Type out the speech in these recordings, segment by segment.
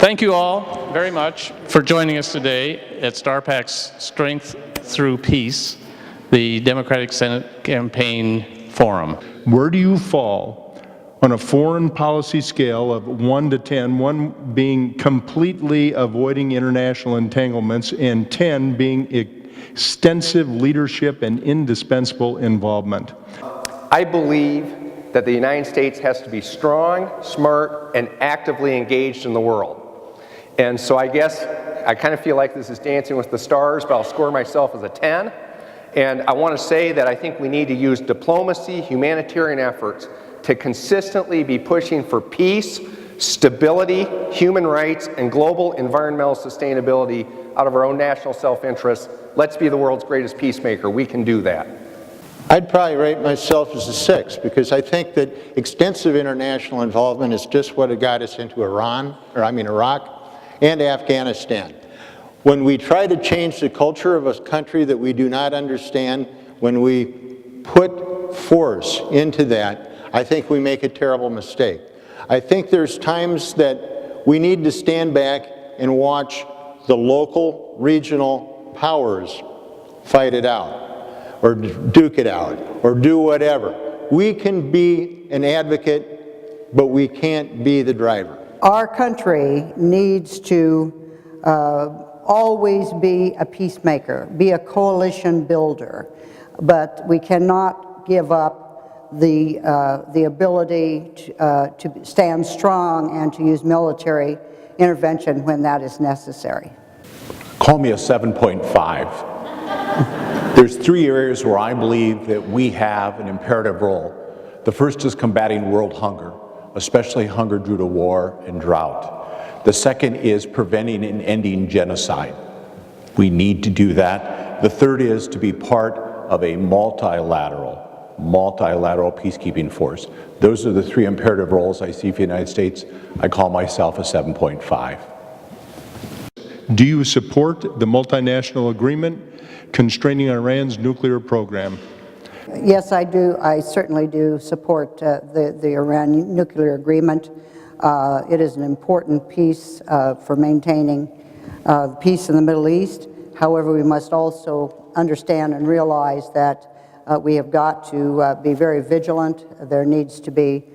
Thank you all very much for joining us today at PAC's Strength Through Peace, the Democratic Senate Campaign Forum. Where do you fall on a foreign policy scale of 1 to 10, 1 being completely avoiding international entanglements and 10 being extensive leadership and indispensable involvement? I believe that the United States has to be strong, smart, and actively engaged in the world. And so I guess I kind of feel like this is Dancing with the Stars, but I'll score myself as a 10. And I want to say that I think we need to use diplomacy, humanitarian efforts to consistently be pushing for peace, stability, human rights, and global environmental sustainability out of our own national self-interest. Let's be the world's greatest peacemaker. We can do that. I'd probably rate myself as a 6 because I think that extensive international involvement is just what got us into Iraq and Afghanistan. When we try to change the culture of a country that we do not understand, when we put force into that, I think we make a terrible mistake. I think there's times that we need to stand back and watch the local, regional powers fight it out, or duke it out, or do whatever. We can be an advocate, but we can't be the driver. Our country needs to always be a peacemaker, be a coalition builder, but we cannot give up the ability to stand strong and to use military intervention when that is necessary. Call me a 7.5. There's 3 areas where I believe that we have an imperative role. The first is combating world hunger, especially hunger due to war and drought. The second is preventing and ending genocide. We need to do that. The third is to be part of a multilateral peacekeeping force. Those are the 3 imperative roles I see for the United States. I call myself a 7.5. Do you support the multinational agreement constraining Iran's nuclear program? Yes, I do. I certainly do support the Iran nuclear agreement. It is an important piece for maintaining peace in the Middle East. However, we must also understand and realize that we have got to be very vigilant. There needs to be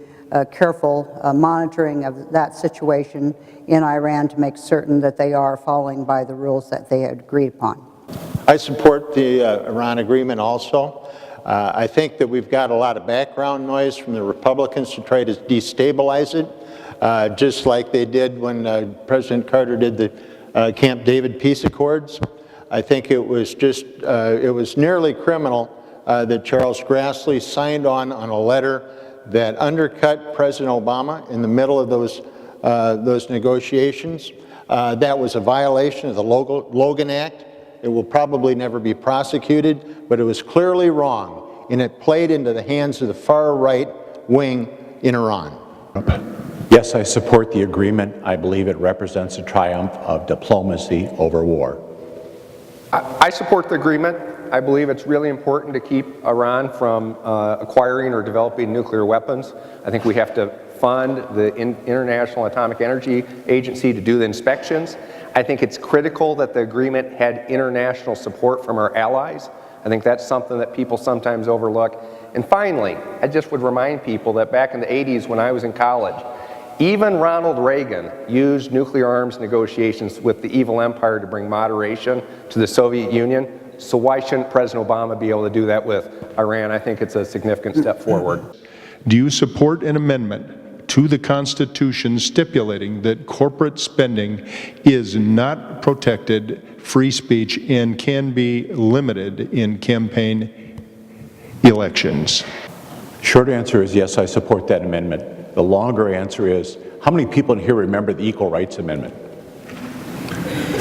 careful monitoring of that situation in Iran to make certain that they are following by the rules that they had agreed upon. I support the Iran agreement also. I think that we've got a lot of background noise from the Republicans to try to destabilize it, just like they did when President Carter did the Camp David peace accords. I think it was nearly criminal that Charles Grassley signed on a letter that undercut President Obama in the middle of those negotiations. That was a violation of the Logan Act. It will probably never be prosecuted, but it was clearly wrong, and it played into the hands of the far right wing in Iran. Yes, I support the agreement. I believe it represents a triumph of diplomacy over war. I support the agreement. I believe it's really important to keep Iran from acquiring or developing nuclear weapons. I think we have to fund the International Atomic Energy Agency to do the inspections. I think it's critical that the agreement had international support from our allies. I think that's something that people sometimes overlook. And finally, I just would remind people that back in the 80s when I was in college, even Ronald Reagan used nuclear arms negotiations with the evil empire to bring moderation to the Soviet Union. So why shouldn't President Obama be able to do that with Iran? I think it's a significant step forward. Do you support an amendment to the Constitution stipulating that corporate spending is not protected free speech and can be limited in campaign elections? Short answer is yes, I support that amendment. The longer answer is, how many people in here remember the Equal Rights Amendment?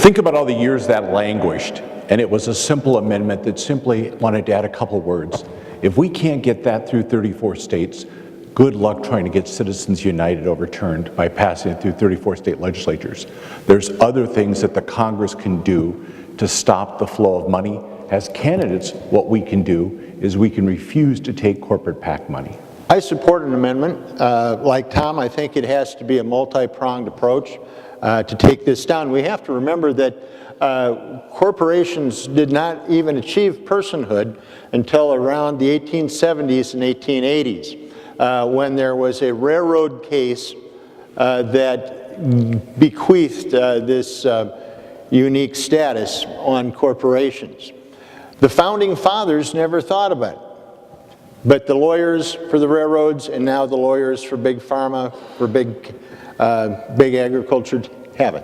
Think about all the years that languished, and it was a simple amendment that simply wanted to add a couple words. If we can't get that through 34 states, good luck trying to get Citizens United overturned by passing it through 34 state legislatures. There's other things that the Congress can do to stop the flow of money. As candidates, what we can do is we can refuse to take corporate PAC money. I support an amendment. Like Tom, I think it has to be a multi-pronged approach. to take this down. We have to remember that corporations did not even achieve personhood until around the 1870s and 1880s, when there was a railroad case that bequeathed this unique status on corporations. The founding fathers never thought about it, but the lawyers for the railroads and now the lawyers for big pharma, for big agriculture have it.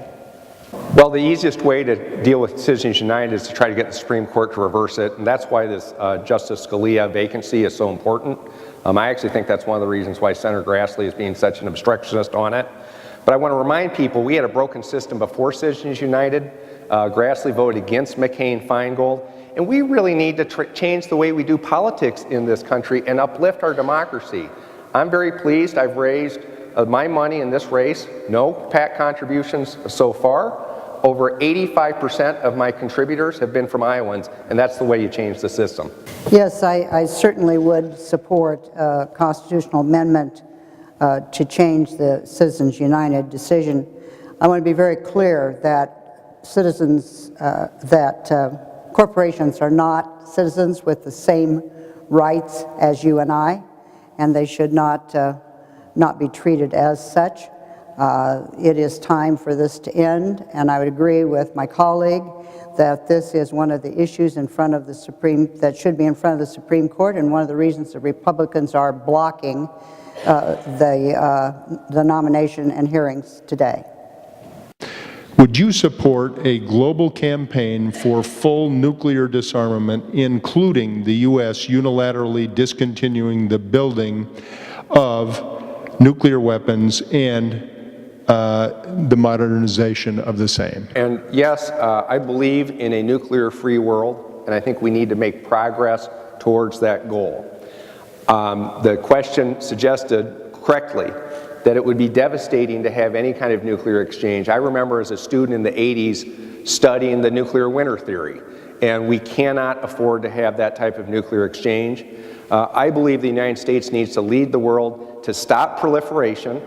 Well, the easiest way to deal with Citizens United is to try to get the Supreme Court to reverse it, and that's why this Justice Scalia vacancy is so important. I actually think that's one of the reasons why Senator Grassley is being such an obstructionist on it. But I want to remind people we had a broken system before Citizens United. Grassley voted against McCain-Feingold, and we really need to change the way we do politics in this country and uplift our democracy. I'm very pleased I've raised my money in this race, no PAC contributions so far. Over 85% of my contributors have been from Iowans, and that's the way you change the system. Yes, I certainly would support a constitutional amendment to change the Citizens United decision. I want to be very clear that corporations are not citizens with the same rights as you and I, and they should not be treated as such. It is time for this to end, and I would agree with my colleague that this is one of the issues in front of the that should be in front of the Supreme Court, and one of the reasons the Republicans are blocking the nomination and hearings today. Would you support a global campaign for full nuclear disarmament, including the U.S. unilaterally discontinuing the building of nuclear weapons and the modernization of the same? And yes, I believe in a nuclear-free world, and I think we need to make progress towards that goal. The question suggested correctly that it would be devastating to have any kind of nuclear exchange. I remember as a student in the 80s studying the nuclear winter theory, and we cannot afford to have that type of nuclear exchange. I believe the United States needs to lead the world to stop proliferation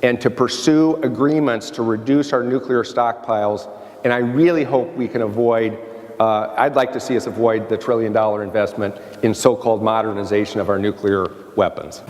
and to pursue agreements to reduce our nuclear stockpiles, and I really hope we can avoid I'd like to see us avoid the $1 trillion investment in so-called modernization of our nuclear weapons.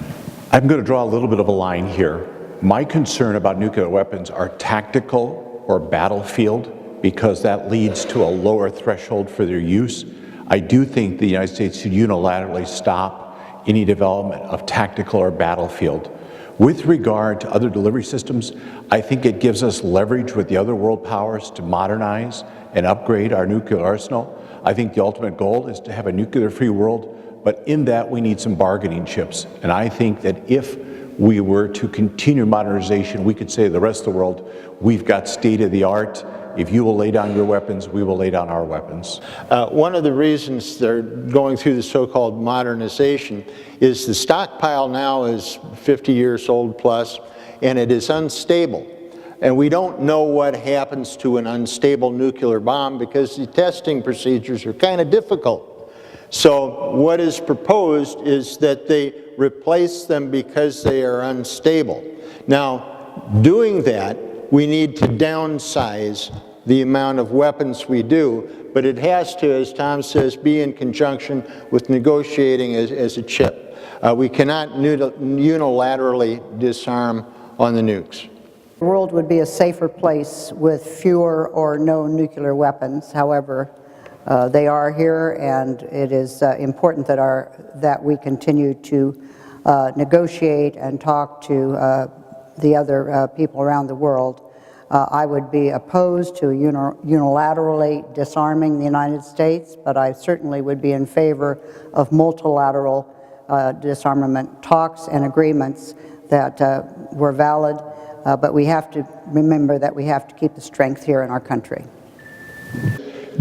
I'm going to draw a little bit of a line here. My concern about nuclear weapons are tactical or battlefield, because that leads to a lower threshold for their use. I do think the United States should unilaterally stop any development of tactical or battlefield. With regard to other delivery systems, I think it gives us leverage with the other world powers to modernize and upgrade our nuclear arsenal. I think the ultimate goal is to have a nuclear-free world, but in that we need some bargaining chips. And I think that if we were to continue modernization, we could say to the rest of the world, we've got state-of-the-art. If you will lay down your weapons, we will lay down our weapons. One of the reasons they're going through the so-called modernization is the stockpile now is 50 years old plus, and it is unstable. And we don't know what happens to an unstable nuclear bomb because the testing procedures are kind of difficult. So what is proposed is that they replace them because they are unstable. Now, doing that, we need to downsize the amount of weapons we do, but it has to, as Tom says, be in conjunction with negotiating as a chip. We cannot unilaterally disarm on the nukes. The world would be a safer place with fewer or no nuclear weapons. However, they are here, and it is important that we continue to negotiate and talk to the other people around the world. I would be opposed to unilaterally disarming the United States, but I certainly would be in favor of multilateral disarmament talks and agreements that were valid, but we have to remember that we have to keep the strength here in our country.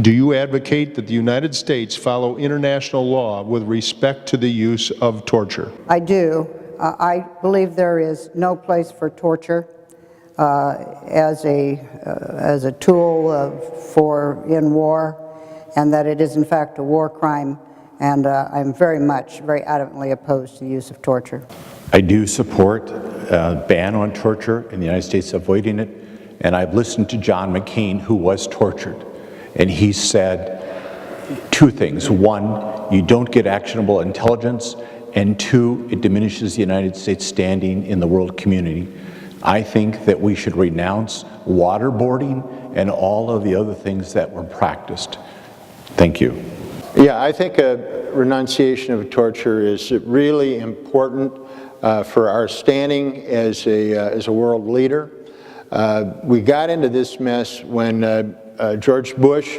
Do you advocate that the United States follow international law with respect to the use of torture? I do. I believe there is no place for torture as a tool in war, and that it is in fact a war crime, and I'm very adamantly opposed to the use of torture. I do support a ban on torture in the United States, avoiding it, And I've listened to John McCain, who was tortured, and he said two things. One, you don't get actionable intelligence, and two, it diminishes the United States' standing in the world community. I think that we should renounce waterboarding and all of the other things that were practiced. Thank you. Yeah, I think a renunciation of torture is really important for our standing as a world leader. We got into this mess when George Bush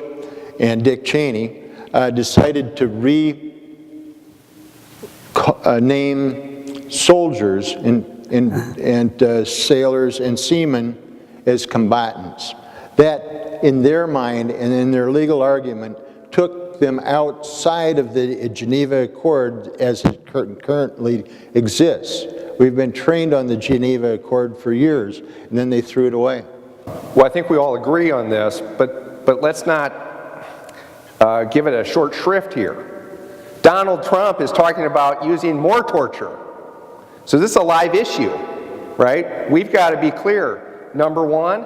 and Dick Cheney decided to rename soldiers and sailors and seamen as combatants. That, in their mind and in their legal argument, took them outside of the Geneva Accord as it currently exists. We've been trained on the Geneva Accord for years, and then they threw it away. Well, I think we all agree on this, but let's not give it a short shrift here. Donald Trump is talking about using more torture. So this is a live issue, right? We've got to be clear. Number one,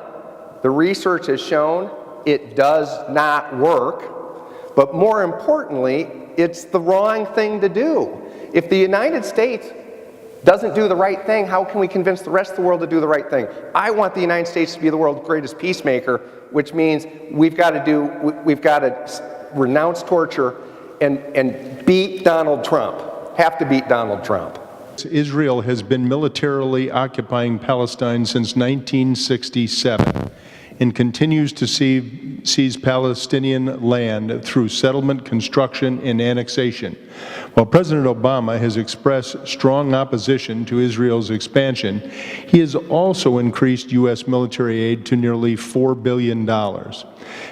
the research has shown it does not work, but more importantly, it's the wrong thing to do. If the United States doesn't do the right thing, how can we convince the rest of the world to do the right thing? I want the United States to be the world's greatest peacemaker, which means we've got to renounce torture and beat Donald Trump. Have to beat Donald Trump. Israel has been militarily occupying Palestine since 1967 and continues to seize Palestinian land through settlement, construction, and annexation. While President Obama has expressed strong opposition to Israel's expansion, he has also increased U.S. military aid to nearly $4 billion.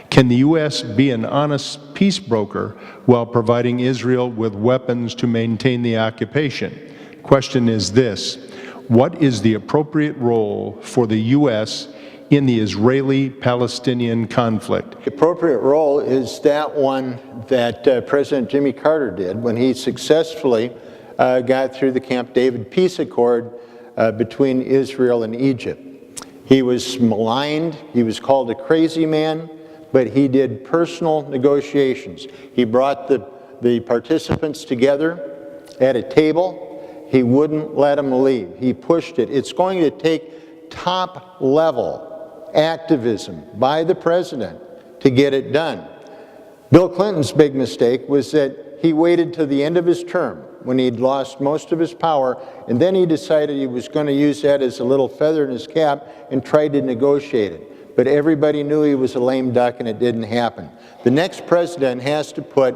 Can the U.S. be an honest peace broker while providing Israel with weapons to maintain the occupation? Question is this: what is the appropriate role for the U.S. in the Israeli-Palestinian conflict? The appropriate role is that one that President Jimmy Carter did when he successfully got through the Camp David peace accord between Israel and Egypt. He was maligned, he was called a crazy man, but he did personal negotiations. He brought the participants together at a table. He wouldn't let them leave. He pushed it. It's going to take top-level activism by the president to get it done. Bill Clinton's big mistake was that he waited to the end of his term when he'd lost most of his power, and then he decided he was going to use that as a little feather in his cap and tried to negotiate it. But everybody knew he was a lame duck and it didn't happen. The next president has to put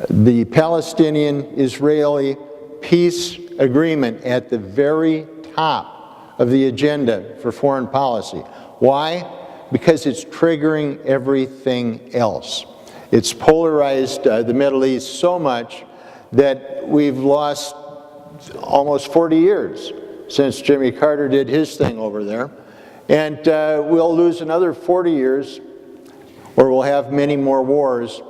the Palestinian-Israeli peace agreement at the very top of the agenda for foreign policy. Why? Because it's triggering everything else. It's polarized the Middle East so much that we've lost almost 40 years since Jimmy Carter did his thing over there. And we'll lose another 40 years, or we'll have many more wars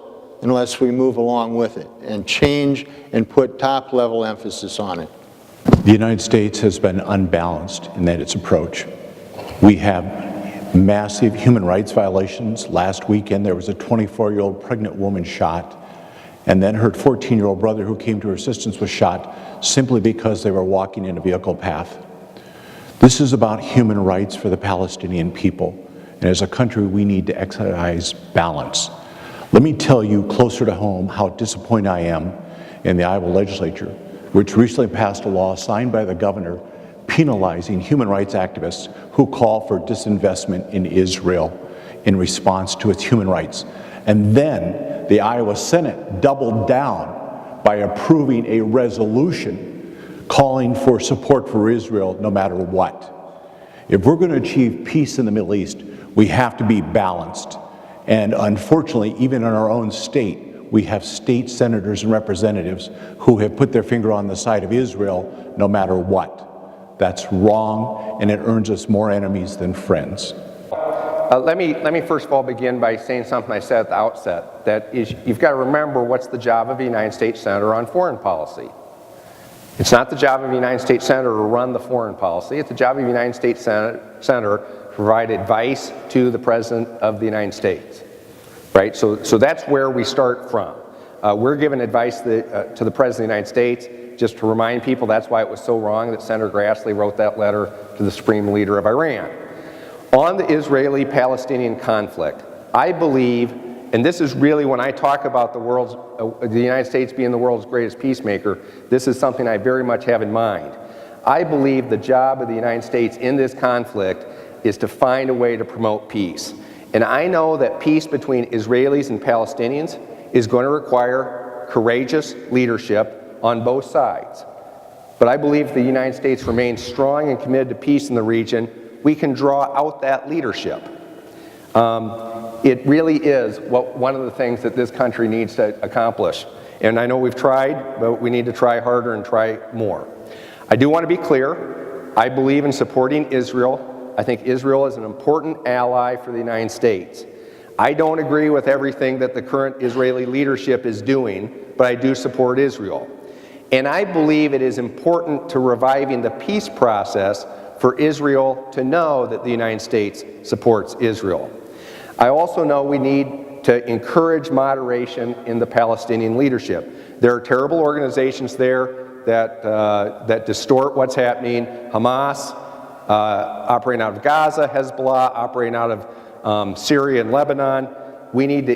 unless we move along with it and change and put top-level emphasis on it. The United States has been unbalanced in its approach. We have massive human rights violations. Last weekend there was a 24-year-old pregnant woman shot, and then her 14-year-old brother who came to her assistance was shot simply because they were walking in a vehicle path. This is about human rights for the Palestinian people, and as a country we need to exercise balance. Let me tell you closer to home how disappointed I am in the Iowa legislature, which recently passed a law signed by the governor penalizing human rights activists who call for disinvestment in Israel in response to its human rights. And then the Iowa Senate doubled down by approving a resolution calling for support for Israel no matter what. If we're going to achieve peace in the Middle East, we have to be balanced. And unfortunately, even in our own state, we have state senators and representatives who have put their finger on the side of Israel no matter what. That's wrong, and it earns us more enemies than friends. Let me first of all begin by saying something I said at the outset, that is, you've got to remember what's the job of a United States Senator on foreign policy. It's not the job of a United States Senator to run the foreign policy. It's the job of a United States Senator provide advice to the President of the United States, right? So that's where we start from. We're giving advice to the President of the United States. Just to remind people, that's why it was so wrong that Senator Grassley wrote that letter to the Supreme Leader of Iran. On the Israeli-Palestinian conflict, I believe, and this is really when I talk about the United States being the world's greatest peacemaker, this is something I very much have in mind. I believe the job of the United States in this conflict is to find a way to promote peace. And I know that peace between Israelis and Palestinians is going to require courageous leadership on both sides. But I believe the United States remains strong and committed to peace in the region. We can draw out that leadership. It really is one of the things that this country needs to accomplish. And I know we've tried, but we need to try harder and try more. I do want to be clear. I believe in supporting Israel. I think Israel is an important ally for the United States. I don't agree with everything that the current Israeli leadership is doing, but I do support Israel. And I believe it is important to reviving the peace process for Israel to know that the United States supports Israel. I also know we need to encourage moderation in the Palestinian leadership. There are terrible organizations there that distort what's happening. Hamas, operating out of Gaza, Hezbollah, operating out of Syria and Lebanon. We need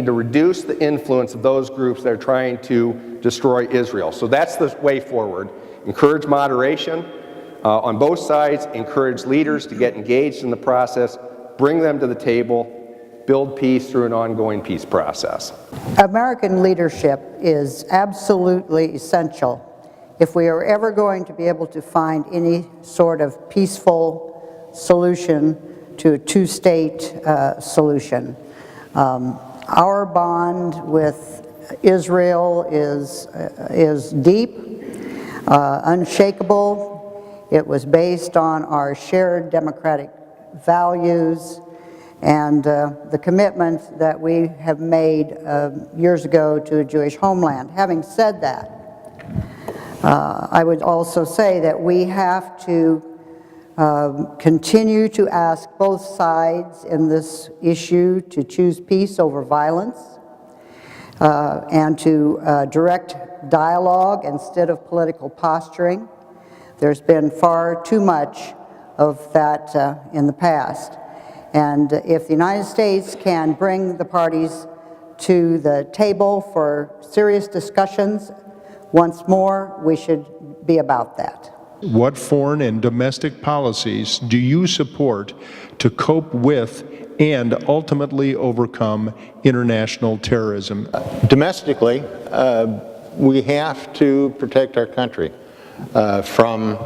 to reduce the influence of those groups that are trying to destroy Israel. So that's the way forward. Encourage moderation on both sides, encourage leaders to get engaged in the process, bring them to the table, build peace through an ongoing peace process. American leadership is absolutely essential if we are ever going to be able to find any sort of peaceful solution to a two-state solution. Our bond with Israel is deep, unshakable. It was based on our shared democratic values and the commitment that we have made years ago to a Jewish homeland. Having said that, I would also say that we have to continue to ask both sides in this issue to choose peace over violence and to direct dialogue instead of political posturing. There's been far too much of that in the past. And if the United States can bring the parties to the table for serious discussions once more, we should be about that. What foreign and domestic policies do you support to cope with and ultimately overcome international terrorism? Domestically, we have to protect our country from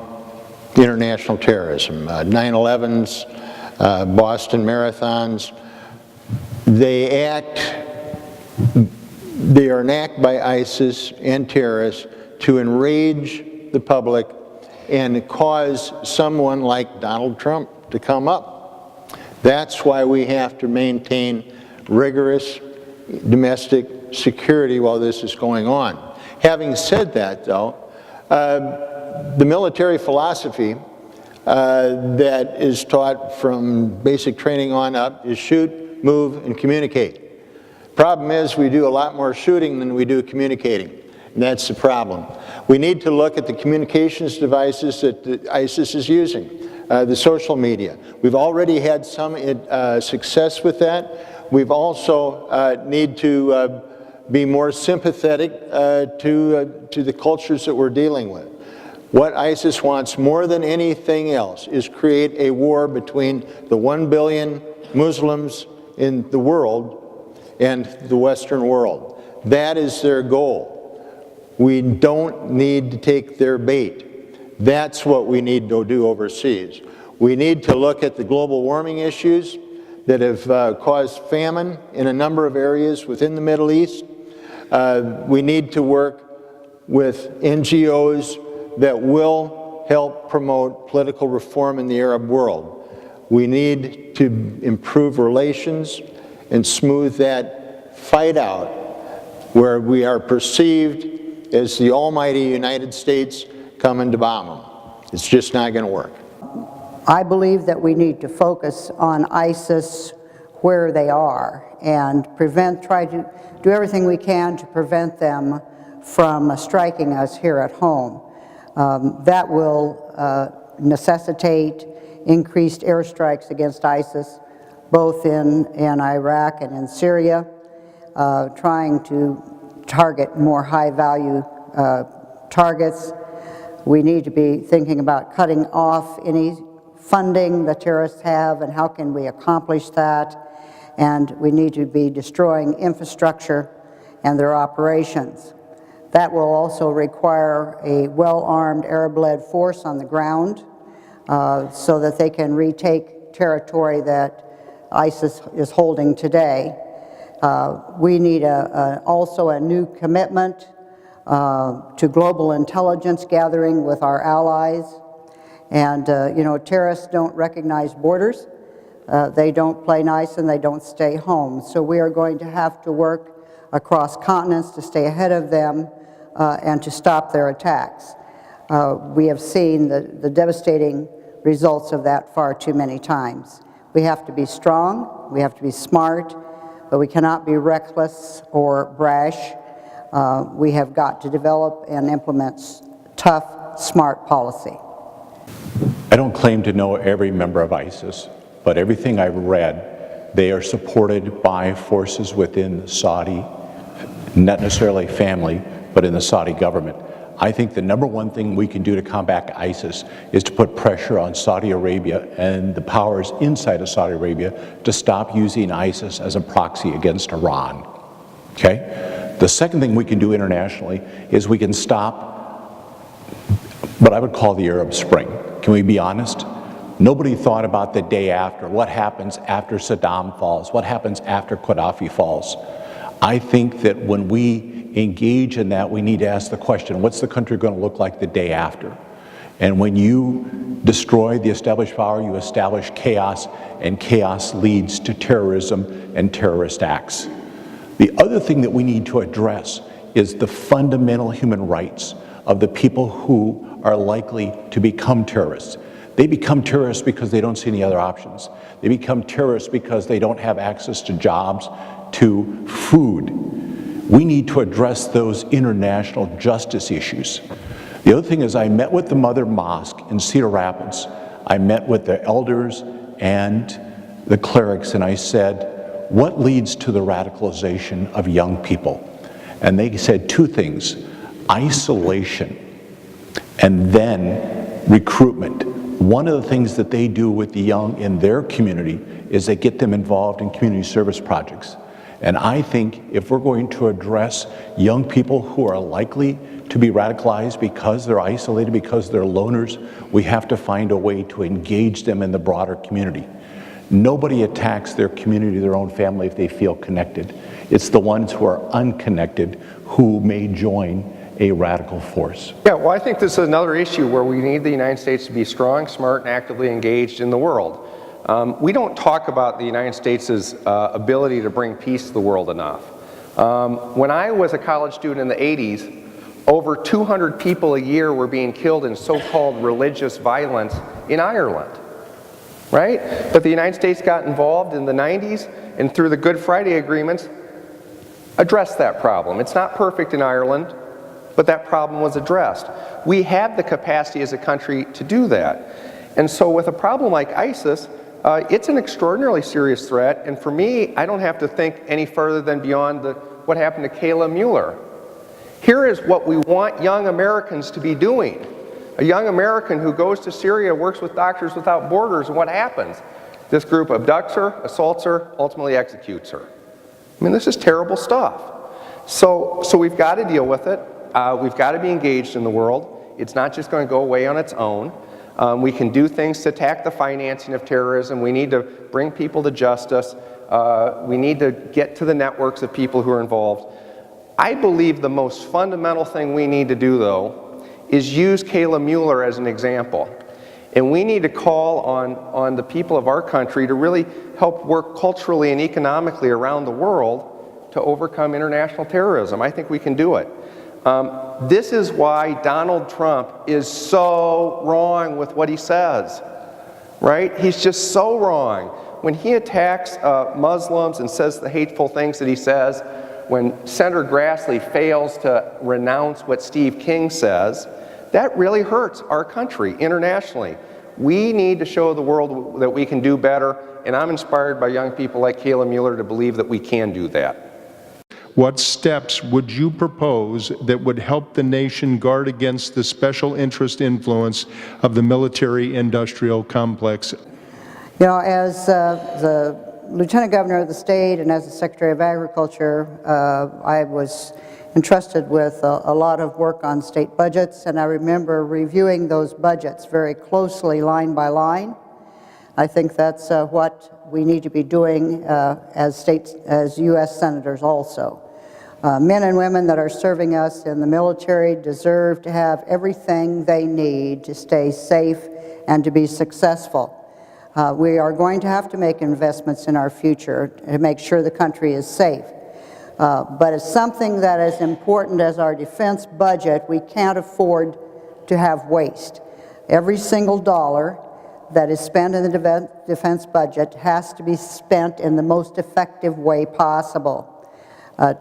international terrorism. 9/11s, Boston marathons, they are enacted by ISIS and terrorists to enrage the public and cause someone like Donald Trump to come up. That's why we have to maintain rigorous domestic security while this is going on. Having said that, though, the military philosophy that is taught from basic training on up is shoot, move, and communicate. Problem is, we do a lot more shooting than we do communicating, and that's the problem. We need to look at the communications devices that ISIS is using, the social media. We've already had some success with that. We've also need to be more sympathetic to the cultures that we're dealing with. What ISIS wants more than anything else is create a war between the 1 billion Muslims in the world and the Western world. That is their goal. We don't need to take their bait. That's what we need to do overseas. We need to look at the global warming issues that have caused famine in a number of areas within the Middle East. We need to work with NGOs that will help promote political reform in the Arab world. We need to improve relations and smooth that fight out where we are perceived as the almighty United States coming to bomb them. It's just not going to work. I believe that we need to focus on ISIS where they are and try to do everything we can to prevent them from striking us here at home. That will necessitate increased airstrikes against ISIS, both in Iraq and in Syria, trying to target more high-value targets. We need to be thinking about cutting off any funding the terrorists have and how can we accomplish that. And we need to be destroying infrastructure and their operations. That will also require a well-armed Arab-led force on the ground so that they can retake territory that ISIS is holding today. We need also a new commitment to global intelligence gathering with our allies. And, terrorists don't recognize borders. They don't play nice and they don't stay home. So we are going to have to work across continents to stay ahead of them and to stop their attacks. We have seen the devastating results of that far too many times. We have to be strong, we have to be smart, but we cannot be reckless or brash. We have got to develop and implement tough, smart policy. I don't claim to know every member of ISIS, but everything I've read, they are supported by forces within the Saudi, not necessarily family, but in the Saudi government. I think the number one thing we can do to combat ISIS is to put pressure on Saudi Arabia and the powers inside of Saudi Arabia to stop using ISIS as a proxy against Iran. Okay? The second thing we can do internationally is we can stop what I would call the Arab Spring. Can we be honest? Nobody thought about the day after. What happens after Saddam falls? What happens after Gaddafi falls? I think that when we engage in that, we need to ask the question, what's the country going to look like the day after? And when you destroy the established power, you establish chaos, and chaos leads to terrorism and terrorist acts. The other thing that we need to address is the fundamental human rights of the people who are likely to become terrorists. They become terrorists because they don't see any other options. They become terrorists because they don't have access to jobs, to food. We need to address those international justice issues. The other thing is I met with the Mother Mosque in Cedar Rapids. I met with the elders and the clerics, and I said, what leads to the radicalization of young people? And they said two things, isolation and then recruitment. One of the things that they do with the young in their community is they get them involved in community service projects. And I think if we're going to address young people who are likely to be radicalized because they're isolated, because they're loners, we have to find a way to engage them in the broader community. Nobody attacks their community, their own family, if they feel connected. It's the ones who are unconnected who may join a radical force. Yeah, well, I think this is another issue where we need the United States to be strong, smart, and actively engaged in the world. We don't talk about the United States' ability to bring peace to the world enough. When I was a college student in the 80s, over 200 people a year were being killed in so-called religious violence in Ireland, right? But the United States got involved in the 90s and through the Good Friday agreements addressed that problem. It's not perfect in Ireland, but that problem was addressed. We have the capacity as a country to do that. And so with a problem like ISIS, it's an extraordinarily serious threat, and for me, I don't have to think any further than beyond what happened to Kayla Mueller. Here is what we want young Americans to be doing. A young American who goes to Syria, works with Doctors Without Borders, and what happens? This group abducts her, assaults her, ultimately executes her. I mean, this is terrible stuff. So we've got to deal with it. We've got to be engaged in the world. It's not just going to go away on its own. We can do things to attack the financing of terrorism. We need to bring people to justice. We need to get to the networks of people who are involved. I believe the most fundamental thing we need to do, though, is use Kayla Mueller as an example. And we need to call on the people of our country to really help work culturally and economically around the world to overcome international terrorism. I think we can do it. This is why Donald Trump is so wrong with what he says. right? He's just so wrong. When he attacks Muslims and says the hateful things that he says, when Senator Grassley fails to renounce what Steve King says, that really hurts our country internationally. We need to show the world that we can do better, and I'm inspired by young people like Kayla Mueller to believe that we can do that. What steps would you propose that would help the nation guard against the special interest influence of the military-industrial complex? You know, as the Lieutenant Governor of the state and as the Secretary of Agriculture, I was entrusted with a lot of work on state budgets, and I remember reviewing those budgets very closely, line by line. I think that's what we need to be doing as U.S. senators also. Men and women that are serving us in the military deserve to have everything they need to stay safe and to be successful. We are going to have to make investments in our future to make sure the country is safe. But it's something that is important as our defense budget. We can't afford to have waste. Every single dollar that is spent in the defense budget has to be spent in the most effective way possible.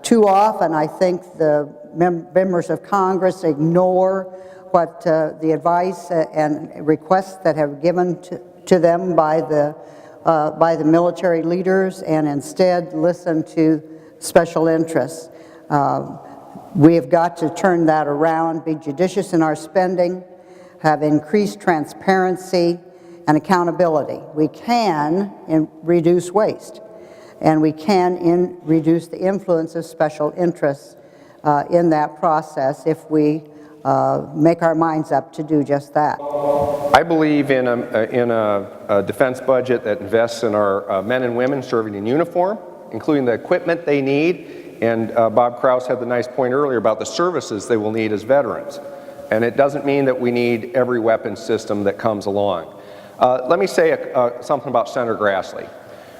Too often, I think the members of Congress ignore what the advice and requests that have given to them by the military leaders, and instead listen to special interests. We have got to turn that around, be judicious in our spending, have increased transparency and accountability. We can reduce waste, and we can reduce the influence of special interests in that process if we make our minds up to do just that. I believe in a defense budget that invests in our men and women serving in uniform, including the equipment they need, and Bob Kraus had the nice point earlier about the services they will need as veterans. And it doesn't mean that we need every weapon system that comes along. Let me say something about Senator Grassley.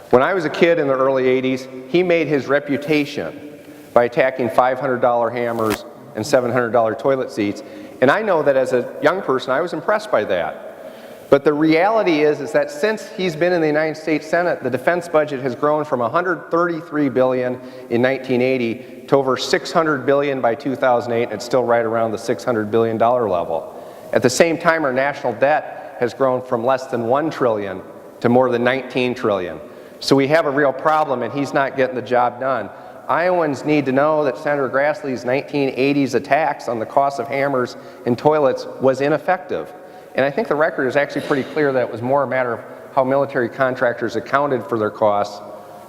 When I was a kid in the early 80s, he made his reputation by attacking $500 hammers and $700 toilet seats. And I know that as a young person, I was impressed by that. But the reality is that since he's been in the United States Senate, the defense budget has grown from $133 billion in 1980 to over $600 billion by 2008, and it's still right around the $600 billion level. At the same time, our national debt has grown from less than $1 trillion to more than $19 trillion. So we have a real problem, and he's not getting the job done. Iowans need to know that Senator Grassley's 1980s attacks on the cost of hammers and toilets was ineffective. And I think the record is actually pretty clear that it was more a matter of how military contractors accounted for their costs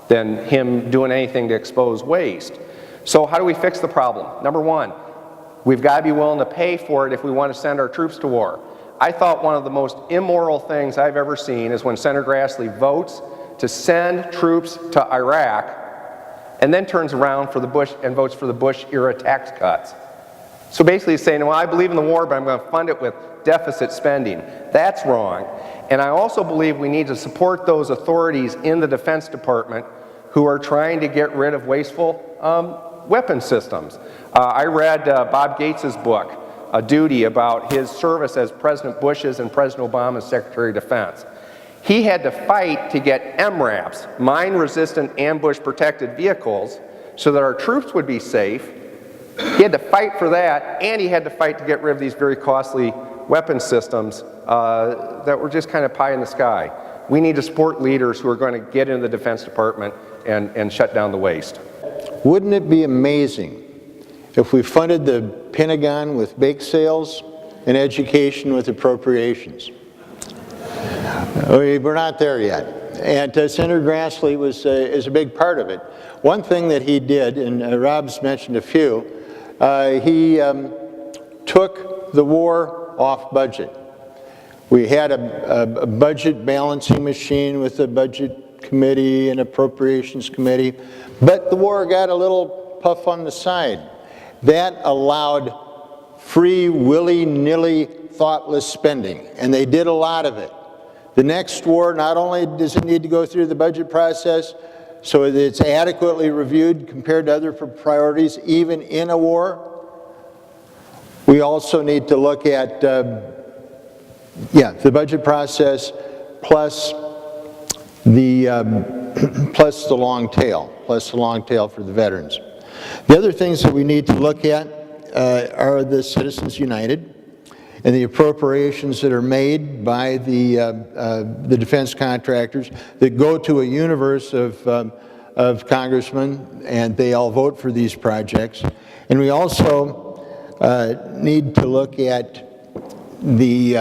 than him doing anything to expose waste. So how do we fix the problem? Number one, we've got to be willing to pay for it if we want to send our troops to war. I thought one of the most immoral things I've ever seen is when Senator Grassley votes to send troops to Iraq and then turns around for the Bush and votes for the Bush-era tax cuts. So basically he's saying, well, I believe in the war, but I'm going to fund it with deficit spending. That's wrong. And I also believe we need to support those authorities in the Defense Department who are trying to get rid of wasteful weapon systems. I read Bob Gates' book, A Duty, about his service as President Bush's and President Obama's Secretary of Defense. He had to fight to get MRAPs, mine-resistant ambush-protected vehicles, so that our troops would be safe. He had to fight for that, and he had to fight to get rid of these very costly weapon systems that were just kind of pie in the sky. We need to support leaders who are going to get into the Defense Department and shut down the waste. Wouldn't it be amazing if we funded the Pentagon with bake sales and education with appropriations? We're not there yet. And Senator Grassley is a big part of it. One thing that he did, and Rob's mentioned a few, he took the war off budget. We had a budget balancing machine with the budget committee and appropriations committee, but the war got a little puff on the side. That allowed free, willy-nilly, thoughtless spending, and they did a lot of it. The next war, not only does it need to go through the budget process so that it's adequately reviewed compared to other priorities, even in a war, we also need to look at the budget process, plus the plus the long tail for the veterans. The other things that we need to look at are the Citizens United and the appropriations that are made by the defense contractors that go to a universe of congressmen, and they all vote for these projects. And we also need to look at the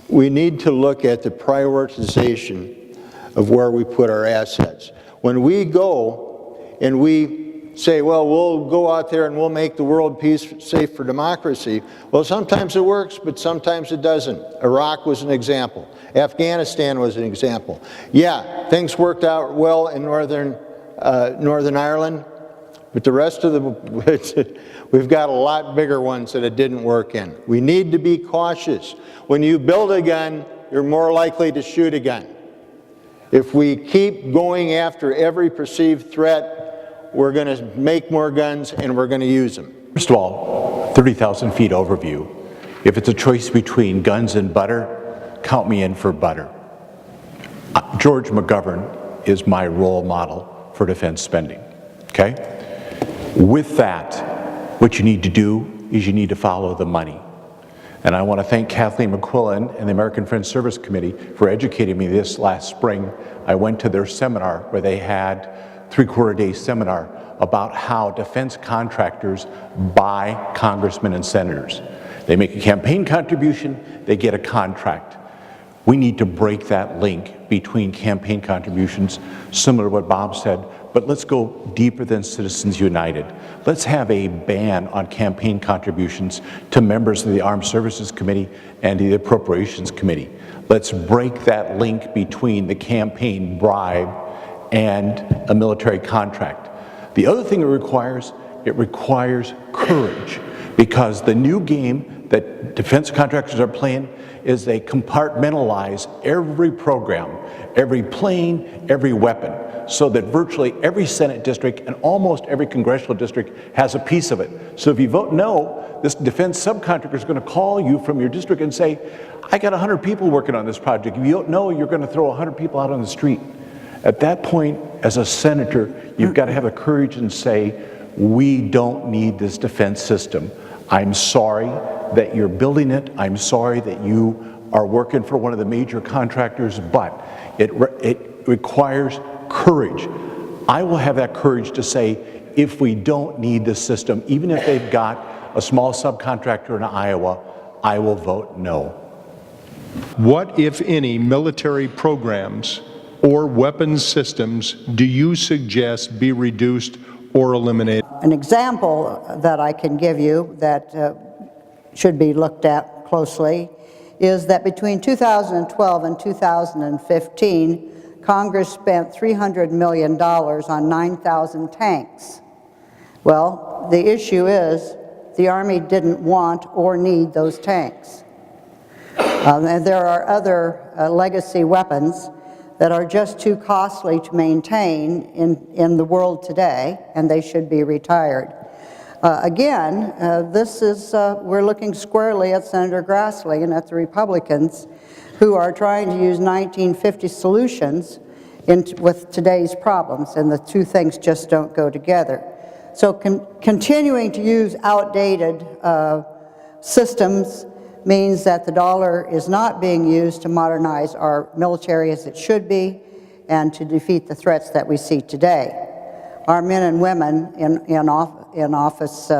prioritization of where we put our assets. When we go and we say, well, we'll go out there and we'll make the world safe for democracy, well, sometimes it works, but sometimes it doesn't. Iraq was an example. Afghanistan was an example. Yeah, things worked out well in Northern Ireland, but the rest of we've got a lot bigger ones that it didn't work in. We need to be cautious. When you build a gun, you're more likely to shoot a gun. If we keep going after every perceived threat, we're going to make more guns and we're going to use them. First of all, 30,000 feet overview. If it's a choice between guns and butter, count me in for butter. George McGovern is my role model for defense spending, okay? With that, what you need to do is you need to follow the money. And I want to thank Kathleen McQuillan and the American Friends Service Committee for educating me this last spring. I went to their seminar where they had three-quarter-day seminar about how defense contractors buy congressmen and senators. They make a campaign contribution, they get a contract. We need to break that link between campaign contributions, similar to what Bob said, but let's go deeper than Citizens United. Let's have a ban on campaign contributions to members of the Armed Services Committee and the Appropriations Committee. Let's break that link between the campaign bribe and a military contract. The other thing it requires courage, because the new game that defense contractors are playing is they compartmentalize every program, every plane, every weapon, so that virtually every Senate district and almost every congressional district has a piece of it. So if you vote no, this defense subcontractor is going to call you from your district and say, I got 100 people working on this project. If you vote no, you're going to throw 100 people out on the street. At that point, as a senator, you've got to have the courage and say, we don't need this defense system. I'm sorry that you're building it. I'm sorry that you are working for one of the major contractors, but it requires courage. I will have that courage to say, if we don't need this system, even if they've got a small subcontractor in Iowa, I will vote no. What, if any, military programs or weapons systems do you suggest be reduced or eliminated? An example that I can give you that should be looked at closely is that between 2012 and 2015, Congress spent $300 million on 9,000 tanks. Well, the issue is the Army didn't want or need those tanks. And there are other legacy weapons that are just too costly to maintain in the world today, and they should be retired. We're looking squarely at Senator Grassley and at the Republicans who are trying to use 1950 solutions with today's problems, and the two things just don't go together. So continuing to use outdated systems means that the dollar is not being used to modernize our military as it should be and to defeat the threats that we see today. Our men and women in office,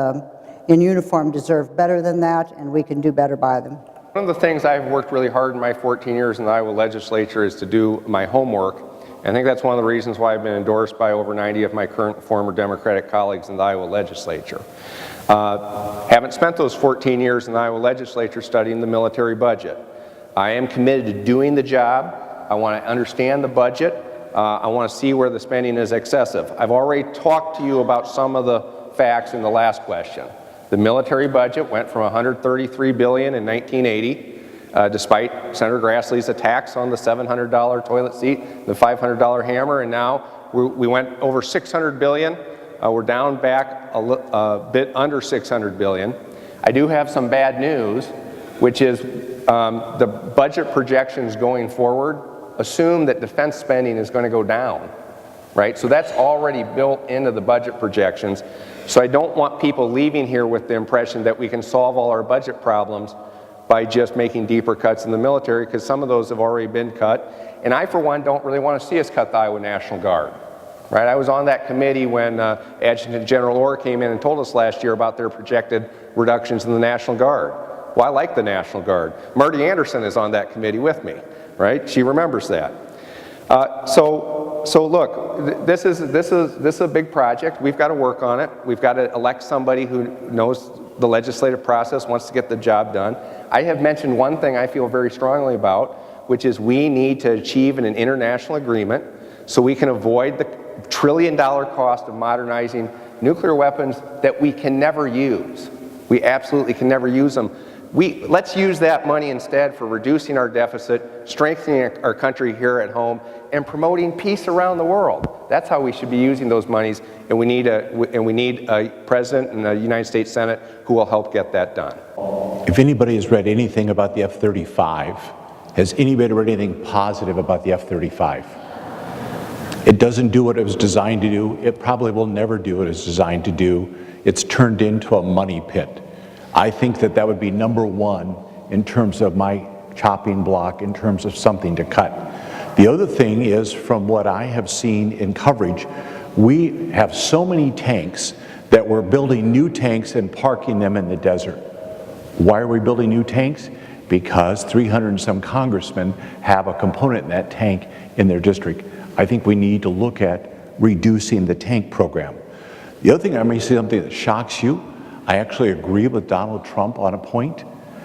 in uniform, deserve better than that, and we can do better by them. One of the things I've worked really hard in my 14 years in the Iowa legislature is to do my homework. I think that's one of the reasons why I've been endorsed by over 90 of my current and former Democratic colleagues in the Iowa legislature. Haven't spent those 14 years in the Iowa legislature studying the military budget. I am committed to doing the job. I want to understand the budget. I want to see where the spending is excessive. I've already talked to you about some of the facts in the last question. The military budget went from $133 billion in 1980, despite Senator Grassley's attacks on the $700 toilet seat, the $500 hammer, and now we went over $600 billion. We're down back a bit under $600 billion. I do have some bad news, which is the budget projections going forward assume that defense spending is going to go down, right? So that's already built into the budget projections. So I don't want people leaving here with the impression that we can solve all our budget problems by just making deeper cuts in the military, because some of those have already been cut. And I, for one, don't really want to see us cut the Iowa National Guard. Right? I was on that committee when Adjutant General Orr came in and told us last year about their projected reductions in the National Guard. Well, I like the National Guard. Marty Anderson is on that committee with me, right? She remembers that. So look, this is a big project. We've got to work on it. We've got to elect somebody who knows the legislative process, wants to get the job done. I have mentioned one thing I feel very strongly about, which is we need to achieve an international agreement so we can avoid the trillion-dollar cost of modernizing nuclear weapons that we can never use. We absolutely can never use them. Let's use that money instead for reducing our deficit, strengthening our country here at home, and promoting peace around the world. That's how we should be using those monies, and we need a president and a United States Senate who will help get that done. If anybody has read anything about the F-35, has anybody read anything positive about the F-35? It doesn't do what it was designed to do. It probably will never do what it's designed to do. It's turned into a money pit. I think that that would be number one in terms of my chopping block, in terms of something to cut. The other thing is, from what I have seen in coverage, we have so many tanks that we're building new tanks and parking them in the desert. Why are we building new tanks? Because 300 and some congressmen have a component in that tank in their district. I think we need to look at reducing the tank program. The other thing, I may say something that shocks you. I actually agree with Donald Trump on a point,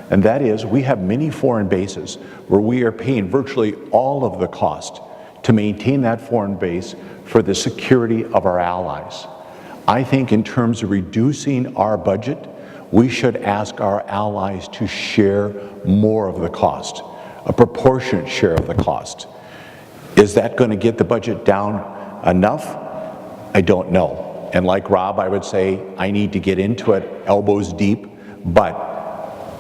and that is we have many foreign bases where we are paying virtually all of the cost to maintain that foreign base for the security of our allies. I think in terms of reducing our budget, we should ask our allies to share more of the cost, a proportionate share of the cost. Is that going to get the budget down enough? I don't know. And like Rob, I would say I need to get into it elbows deep, but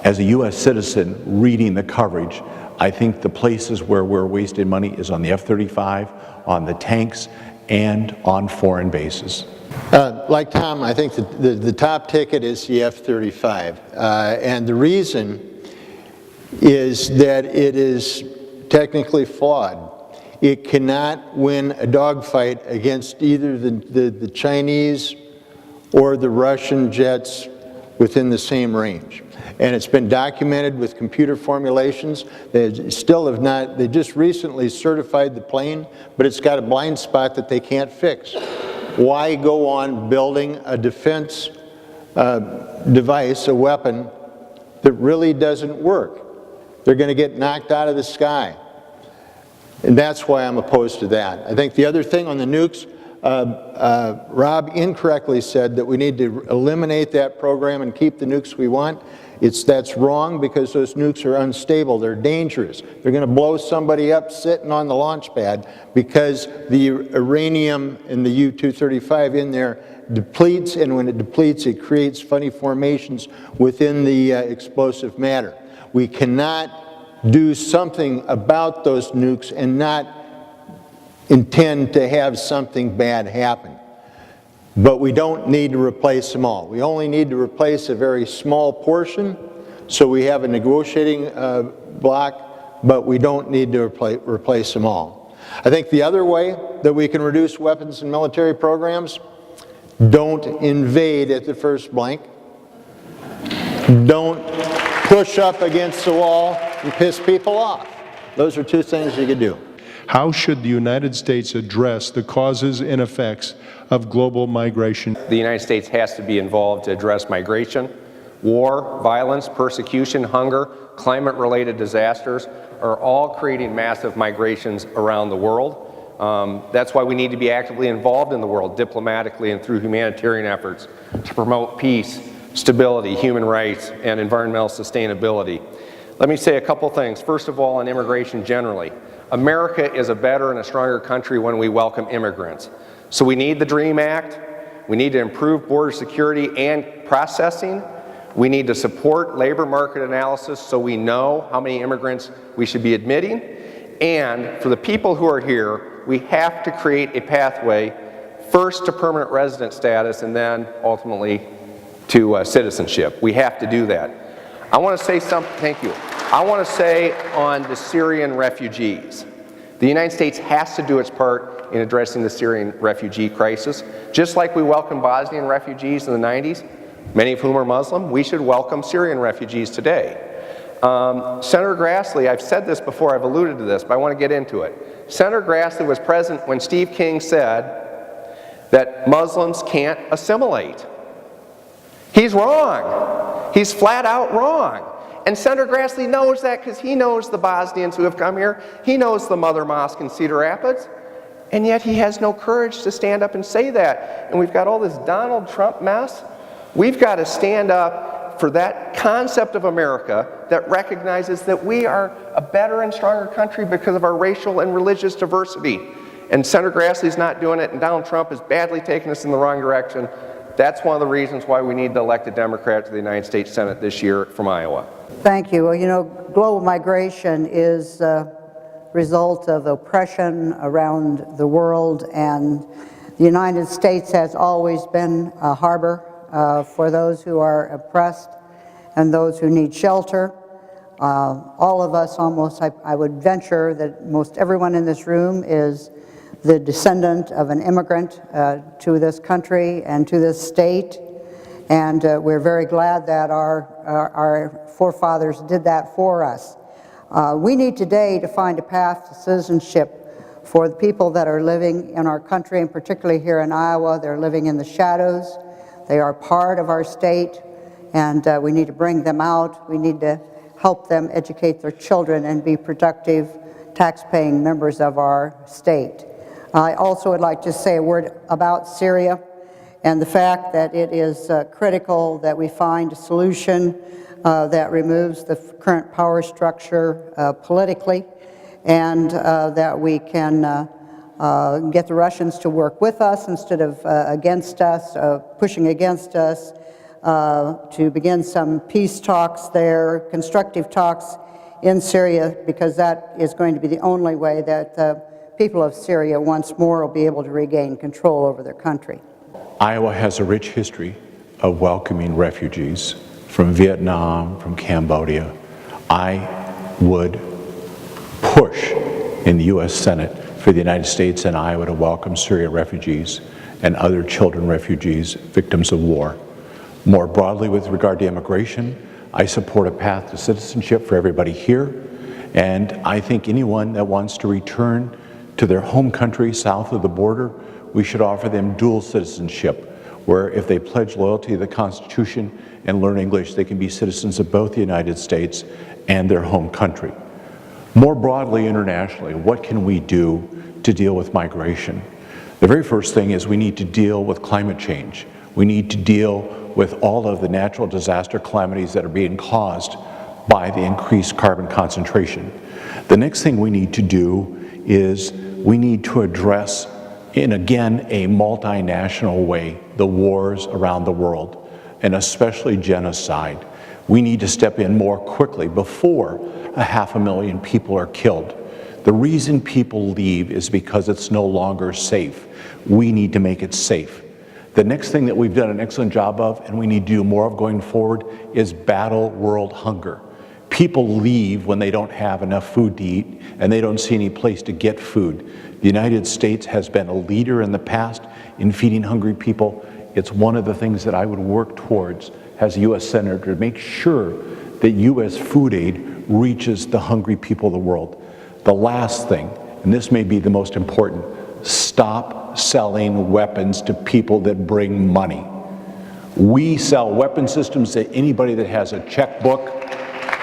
as a U.S. citizen reading the coverage, I think the places where we're wasting money is on the F-35, on the tanks, and on foreign bases. Like Tom, I think the top ticket is the F-35, and the reason is that it is technically flawed. It cannot win a dogfight against either the Chinese or the Russian jets within the same range. And it's been documented with computer formulations. They still have not, they just recently certified the plane, but it's got a blind spot that they can't fix. Why go on building a defense device, a weapon, that really doesn't work? They're going to get knocked out of the sky. And that's why I'm opposed to that. I think the other thing on the nukes, Rob incorrectly said that we need to eliminate that program and keep the nukes we want. That's wrong, because those nukes are unstable. They're dangerous. They're going to blow somebody up sitting on the launch pad because the uranium in the U-235 in there depletes, and when it depletes, it creates funny formations within the explosive matter. We cannot do something about those nukes and not intend to have something bad happen. But we don't need to replace them all. We only need to replace a very small portion, so we have a negotiating block, but we don't need to replace them all. I think the other way that we can reduce weapons and military programs, don't invade at the first blank. Don't push up against the wall and piss people off. Those are two things you could do. How should the United States address the causes and effects of global migration? The United States has to be involved to address migration. War, violence, persecution, hunger, climate-related disasters are all creating massive migrations around the world. That's why we need to be actively involved in the world, diplomatically and through humanitarian efforts, to promote peace, stability, human rights, and environmental sustainability. Let me say a couple things. First of all, on immigration generally. America is a better and a stronger country when we welcome immigrants. So we need the DREAM Act. We need to improve border security and processing. We need to support labor market analysis so we know how many immigrants we should be admitting. And for the people who are here, we have to create a pathway first to permanent resident status and then ultimately to citizenship. We have to do that. I want to say something, thank you. I want to say on the Syrian refugees. The United States has to do its part in addressing the Syrian refugee crisis. Just like we welcomed Bosnian refugees in the 90s, many of whom are Muslim, we should welcome Syrian refugees today. Senator Grassley, I've said this before, I've alluded to this, but I want to get into it. Senator Grassley was present when Steve King said that Muslims can't assimilate. He's wrong. He's flat out wrong. And Senator Grassley knows that because he knows the Bosnians who have come here. He knows the Mother Mosque in Cedar Rapids. And yet he has no courage to stand up and say that. And we've got all this Donald Trump mess. We've got to stand up for that concept of America that recognizes that we are a better and stronger country because of our racial and religious diversity. And Senator Grassley's not doing it, and Donald Trump is badly taking us in the wrong direction. That's one of the reasons why we need to elect a Democrat to the United States Senate this year from Iowa. Thank you. Well, you know, global migration is a result of oppression around the world, and the United States has always been a harbor for those who are oppressed and those who need shelter. All of us almost, I would venture that most everyone in this room is the descendant of an immigrant to this country and to this state. And we're very glad that our forefathers did that for us. We need today to find a path to citizenship for the people that are living in our country, and particularly here in Iowa. They're living in the shadows. They are part of our state, and we need to bring them out. We need to help them educate their children and be productive, tax-paying members of our state. I also would like to say a word about Syria and the fact that it is critical that we find a solution that removes the current power structure politically, and that we can get the Russians to work with us instead of against us, pushing against us, to begin some peace talks there, constructive talks in Syria, because that is going to be the only way that the people of Syria once more will be able to regain control over their country. Iowa has a rich history of welcoming refugees from Vietnam, from Cambodia. I would push in the U.S. Senate for the United States and Iowa to welcome Syria refugees and other children refugees, victims of war. More broadly, with regard to immigration, I support a path to citizenship for everybody here, and I think anyone that wants to return to their home country south of the border, we should offer them dual citizenship, where if they pledge loyalty to the Constitution and learn English, they can be citizens of both the United States and their home country. More broadly, internationally, what can we do to deal with migration? The very first thing is we need to deal with climate change. We need to deal with all of the natural disaster calamities that are being caused by the increased carbon concentration. The next thing we need to do is we need to address, in again a multinational way, the wars around the world, and especially genocide. We need to step in more quickly before 500,000 people are killed. The reason people leave is because it's no longer safe. We need to make it safe. The next thing that we've done an excellent job of, and we need to do more of going forward, is battle world hunger. People leave when they don't have enough food to eat and they don't see any place to get food. The United States has been a leader in the past in feeding hungry people. It's one of the things that I would work towards as a U.S. Senator to make sure that U.S. food aid reaches the hungry people of the world. The last thing, and this may be the most important, stop selling weapons to people that bring money. We sell weapon systems to anybody that has a checkbook.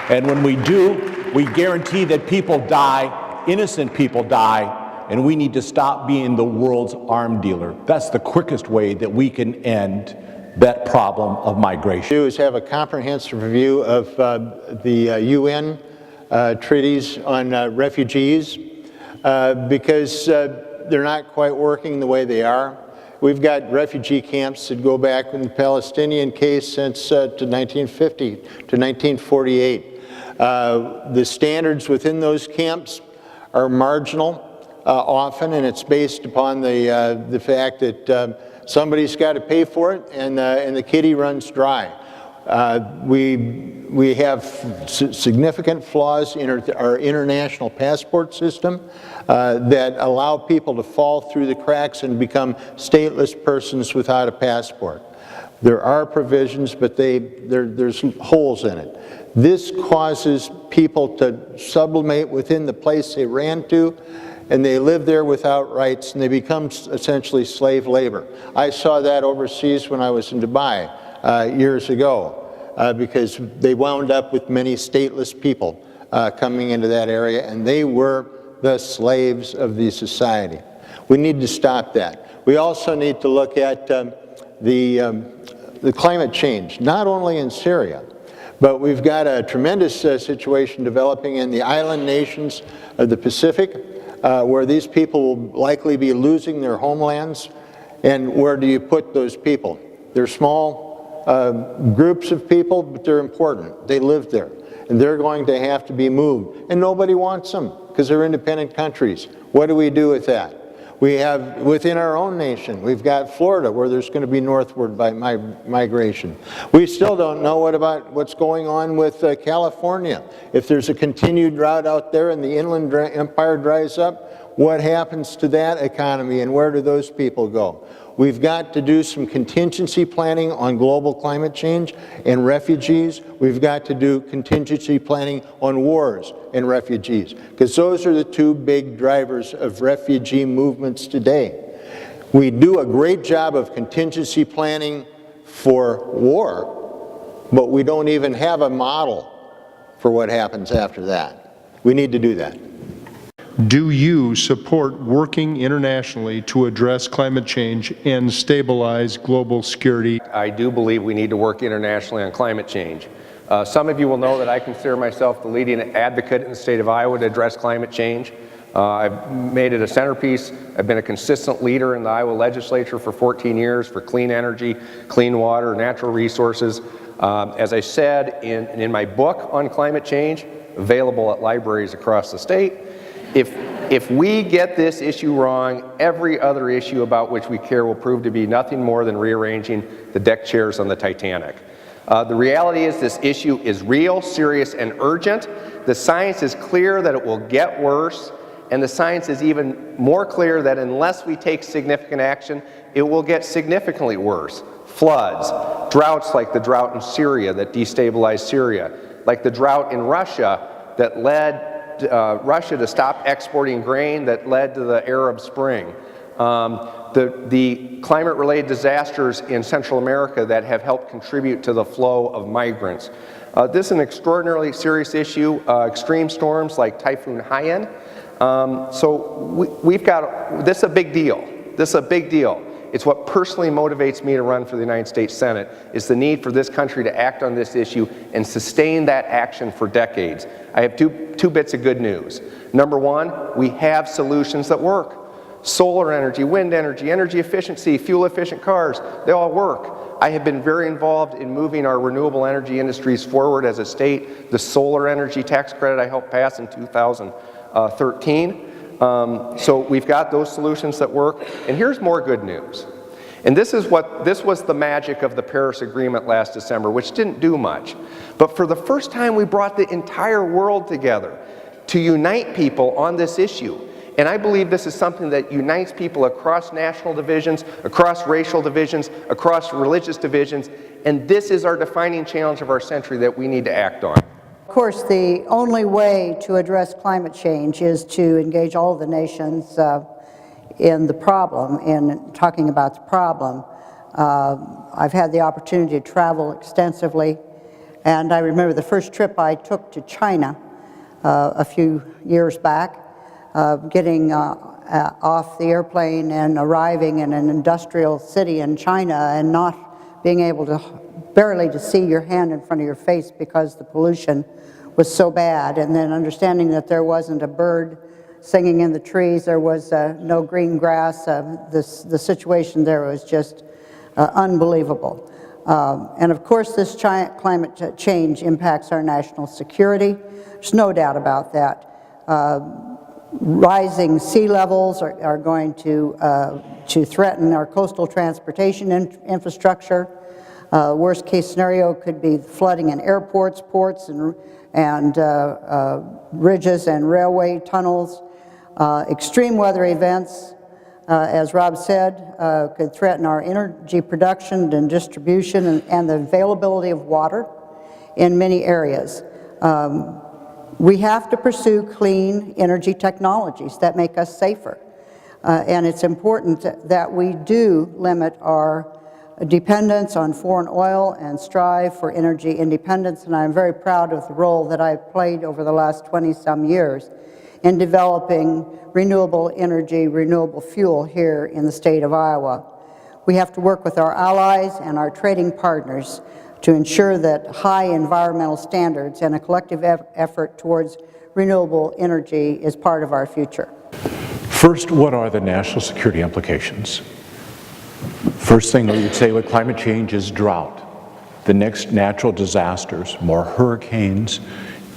And when we do, we guarantee that people die, innocent people die, and we need to stop being the world's arm dealer. That's the quickest way that we can end that problem of migration. Do is have a comprehensive review of the UN treaties on refugees because they're not quite working the way they are. We've got refugee camps that go back in the Palestinian case since to 1950 to 1948. The standards within those camps are marginal often, and it's based upon the fact that somebody's got to pay for it, and the kitty runs dry. We have significant flaws in our international passport system that allow people to fall through the cracks and become stateless persons without a passport. There are provisions, but there's holes in it. This causes people to sublimate within the place they ran to, and they live there without rights, and they become essentially slave labor. I saw that overseas when I was in Dubai years ago, because they wound up with many stateless people coming into that area, and they were the slaves of the society. We need to stop that. We also need to look at the climate change, not only in Syria, but we've got a tremendous situation developing in the island nations of the Pacific, where these people will likely be losing their homelands. And where do you put those people? They're small groups of people, but they're important. They live there, and they're going to have to be moved. And nobody wants them because they're independent countries. What do we do with that? We have, within our own nation, we've got Florida, where there's going to be northward by migration. We still don't know what's going on with California. If there's a continued drought out there and the inland empire dries up, what happens to that economy, and where do those people go? We've got to do some contingency planning on global climate change and refugees. We've got to do contingency planning on wars and refugees, because those are the two big drivers of refugee movements today. We do a great job of contingency planning for war, but we don't even have a model for what happens after that. We need to do that. Do you support working internationally to address climate change and stabilize global security? I do believe we need to work internationally on climate change. Some of you will know that I consider myself the leading advocate in the state of Iowa to address climate change. I've made it a centerpiece. I've been a consistent leader in the Iowa legislature for 14 years for clean energy, clean water, natural resources. As I said in my book on climate change, available at libraries across the state, if we get this issue wrong, every other issue about which we care will prove to be nothing more than rearranging the deck chairs on the Titanic. The reality is this issue is real, serious, and urgent. The science is clear that it will get worse, and the science is even more clear that unless we take significant action, it will get significantly worse. Floods, droughts like the drought in Syria that destabilized Syria, like the drought in Russia that led Russia to stop exporting grain that led to the Arab Spring. The climate-related disasters in Central America that have helped contribute to the flow of migrants. This is an extraordinarily serious issue, extreme storms like Typhoon Haiyan. This is a big deal. This is a big deal. It's what personally motivates me to run for the United States Senate, is the need for this country to act on this issue and sustain that action for decades. I have two bits of good news. Number one, we have solutions that work. Solar energy, wind energy, energy efficiency, fuel-efficient cars, they all work. I have been very involved in moving our renewable energy industries forward as a state. The solar energy tax credit I helped pass in 2013. So we've got those solutions that work. And here's more good news. And this was the magic of the Paris Agreement last December, which didn't do much. But for the first time, we brought the entire world together to unite people on this issue. And I believe this is something that unites people across national divisions, across racial divisions, across religious divisions. And this is our defining challenge of our century that we need to act on. Of course, the only way to address climate change is to engage all the nations in the problem, in talking about the problem. I've had the opportunity to travel extensively, and I remember the first trip I took to China a few years back, getting off the airplane and arriving in an industrial city in China and not being able to, barely to see your hand in front of your face because the pollution was so bad, and then understanding that there wasn't a bird singing in the trees. There was no green grass. The situation there was just unbelievable. And of course, this giant climate change impacts our national security. There's no doubt about that. Rising sea levels are going to threaten our coastal transportation infrastructure. Worst case scenario could be flooding in airports, ports, and bridges and railway tunnels. Extreme weather events, as Rob said, could threaten our energy production and distribution and the availability of water in many areas. We have to pursue clean energy technologies that make us safer. And it's important that we do limit our dependence on foreign oil and strive for energy independence. And I'm very proud of the role that I've played over the last 20-some years in developing renewable energy, renewable fuel here in the state of Iowa. We have to work with our allies and our trading partners to ensure that high environmental standards and a collective effort towards renewable energy is part of our future. First, what are the national security implications? First thing we would say with climate change is drought. The next natural disasters, more hurricanes,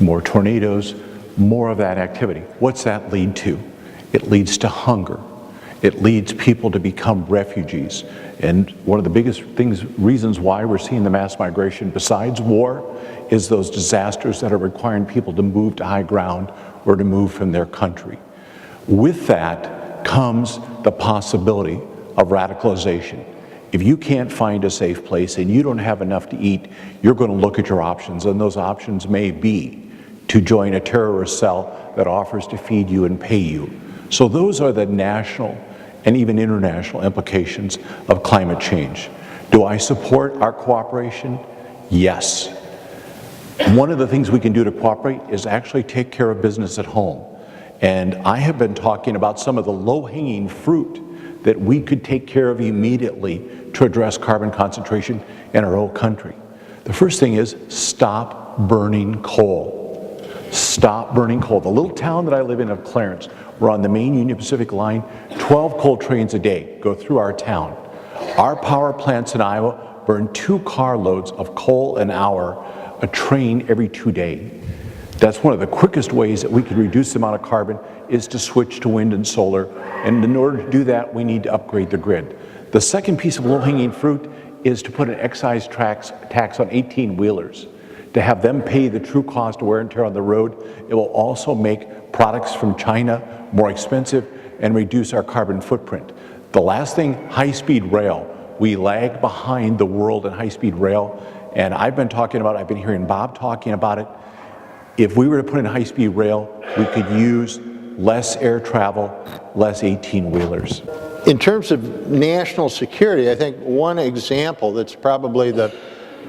more tornadoes, more of that activity. What's that lead to? It leads to hunger. It leads people to become refugees. And one of the biggest reasons why we're seeing the mass migration besides war is those disasters that are requiring people to move to high ground or to move from their country. With that comes the possibility of radicalization. If you can't find a safe place and you don't have enough to eat, you're going to look at your options, and those options may be to join a terrorist cell that offers to feed you and pay you. So those are the national and even international implications of climate change. Do I support our cooperation? Yes. One of the things we can do to cooperate is actually take care of business at home. And I have been talking about some of the low-hanging fruit that we could take care of immediately to address carbon concentration in our own country. The first thing is stop burning coal. Stop burning coal. The little town that I live in of Clarence, we're on the main Union Pacific line, 12 coal trains a day go through our town. Our power plants in Iowa burn 2 carloads of coal an hour, a train every 2 days. That's one of the quickest ways that we can reduce the amount of carbon is to switch to wind and solar. And in order to do that, we need to upgrade the grid. The second piece of low-hanging fruit is to put an excise tax on 18-wheelers. To have them pay the true cost of wear and tear on the road. It will also make products from China more expensive and reduce our carbon footprint. The last thing, high-speed rail. We lag behind the world in high-speed rail, and I've been hearing Bob talking about it. If we were to put in high-speed rail, we could use less air travel, less 18-wheelers. In terms of national security, I think one example that's probably the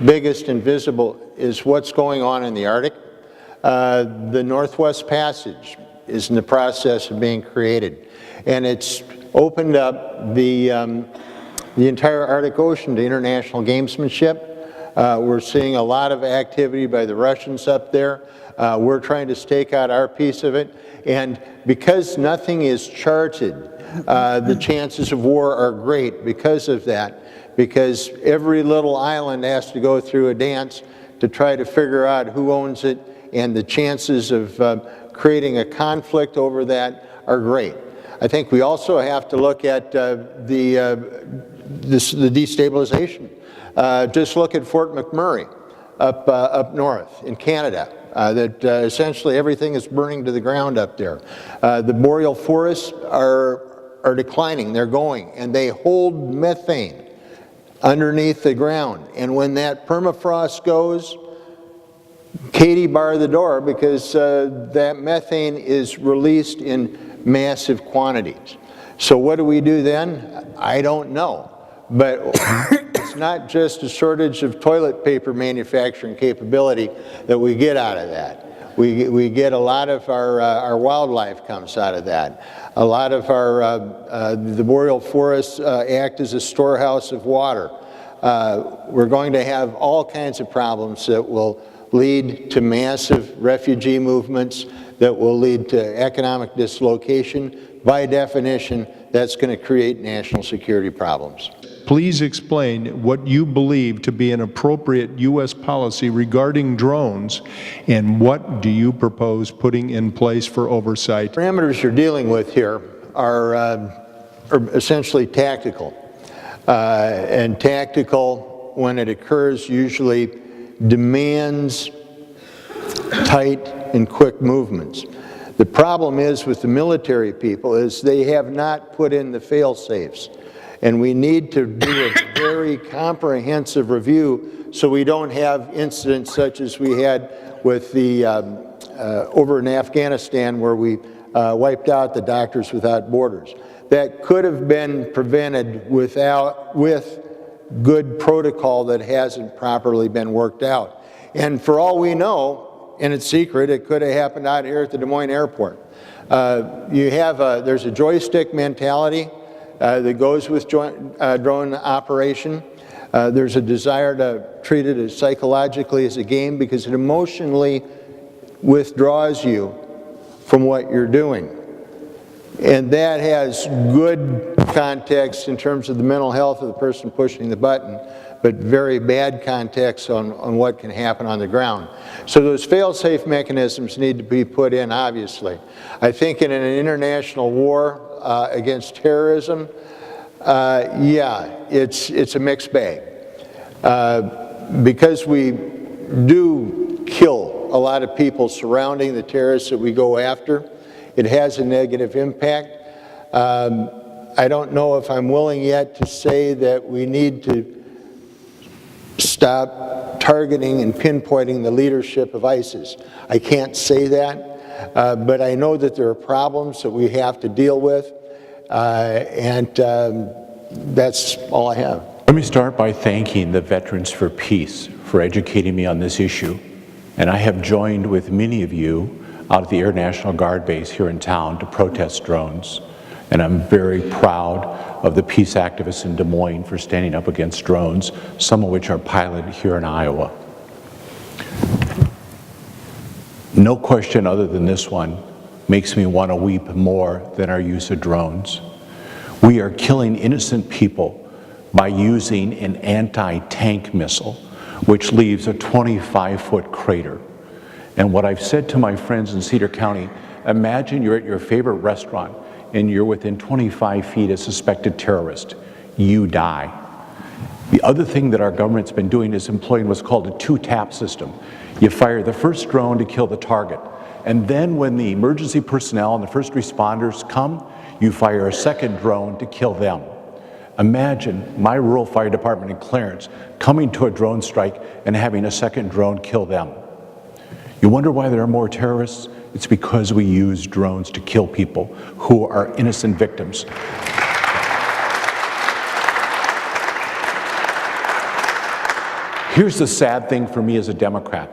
biggest and visible is what's going on in the Arctic. The Northwest Passage is in the process of being created, and it's opened up the entire Arctic Ocean to international gamesmanship. We're seeing a lot of activity by the Russians up there. We're trying to stake out our piece of it, and because nothing is charted, the chances of war are great because of that, because every little island has to go through a dance to try to figure out who owns it, and the chances of creating a conflict over that are great. I think we also have to look at the destabilization. Just look at Fort McMurray up north in Canada. Essentially everything is burning to the ground up there. The boreal forests are declining, they're going, and they hold methane underneath the ground. And when that permafrost goes, Katie, bar the door, because that methane is released in massive quantities. So what do we do then? I don't know. But it's not just a shortage of toilet paper manufacturing capability that we get out of that. We get a lot of our wildlife comes out of that. A lot of the boreal forests act as a storehouse of water. We're going to have all kinds of problems that will lead to massive refugee movements, that will lead to economic dislocation. By definition, that's going to create national security problems. Please explain what you believe to be an appropriate U.S. policy regarding drones, and what do you propose putting in place for oversight? The parameters you're dealing with here are essentially tactical. And tactical, when it occurs, usually demands tight and quick movements. The problem is with the military people is they have not put in the fail-safes. And we need to do a very comprehensive review so we don't have incidents such as we had with the over in Afghanistan, where we wiped out the Doctors Without Borders. That could have been prevented with good protocol that hasn't properly been worked out. And for all we know, and it's secret, it could have happened out here at the Des Moines airport. There's a joystick mentality that goes with drone operation. There's a desire to treat it as psychologically as a game because it emotionally withdraws you from what you're doing. And that has good context in terms of the mental health of the person pushing the button, but very bad context on what can happen on the ground. So those fail-safe mechanisms need to be put in, obviously. I think in an international war against terrorism, it's a mixed bag. Because we do kill a lot of people surrounding the terrorists that we go after, it has a negative impact. I don't know if I'm willing yet to say that we need to stop targeting and pinpointing the leadership of ISIS. I can't say that, but I know that there are problems that we have to deal with, and that's all I have. Let me start by thanking the Veterans for Peace for educating me on this issue. And I have joined with many of you out at the Air National Guard base here in town to protest drones. And I'm very proud of the peace activists in Des Moines for standing up against drones, some of which are piloted here in Iowa. No question other than this one makes me want to weep more than our use of drones. We are killing innocent people by using an anti-tank missile, which leaves a 25-foot crater. And what I've said to my friends in Cedar County, imagine you're at your favorite restaurant and you're within 25 feet of a suspected terrorist. You die. The other thing that our government's been doing is employing what's called a two-tap system. You fire the first drone to kill the target, and then when the emergency personnel and the first responders come, you fire a second drone to kill them. Imagine my rural fire department in Clarence coming to a drone strike and having a second drone kill them. You wonder why there are more terrorists? It's because we use drones to kill people who are innocent victims. Here's the sad thing for me as a Democrat.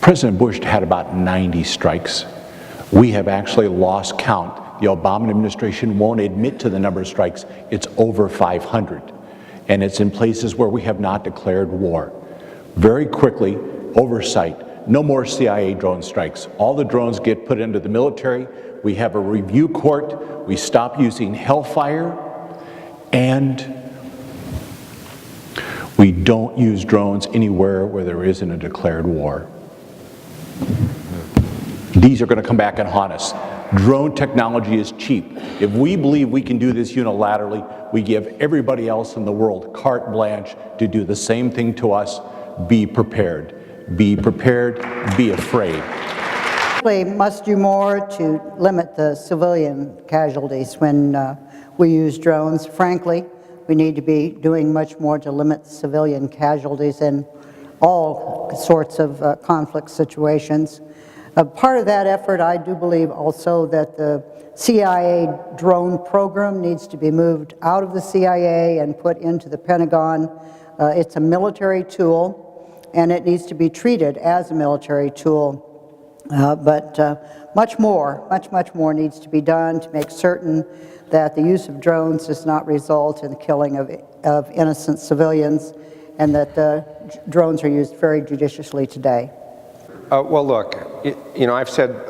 President Bush had about 90 strikes. We have actually lost count. The Obama administration won't admit to the number of strikes. It's over 500. And it's in places where we have not declared war. Very quickly, oversight. No more CIA drone strikes. All the drones get put into the military. We have a review court. We stop using Hellfire. And we don't use drones anywhere where there isn't a declared war. These are going to come back and haunt us. Drone technology is cheap. If we believe we can do this unilaterally, we give everybody else in the world carte blanche to do the same thing to us. Be prepared. Be prepared. Be afraid. We must do more to limit the civilian casualties when we use drones. Frankly, we need to be doing much more to limit civilian casualties in all sorts of conflict situations. Part of that effort, I do believe also that the CIA drone program needs to be moved out of the CIA and put into the Pentagon. It's a military tool, and it needs to be treated as a military tool. But much more needs to be done to make certain that the use of drones does not result in the killing of innocent civilians. and that drones are used very judiciously today. Well, look, I've said,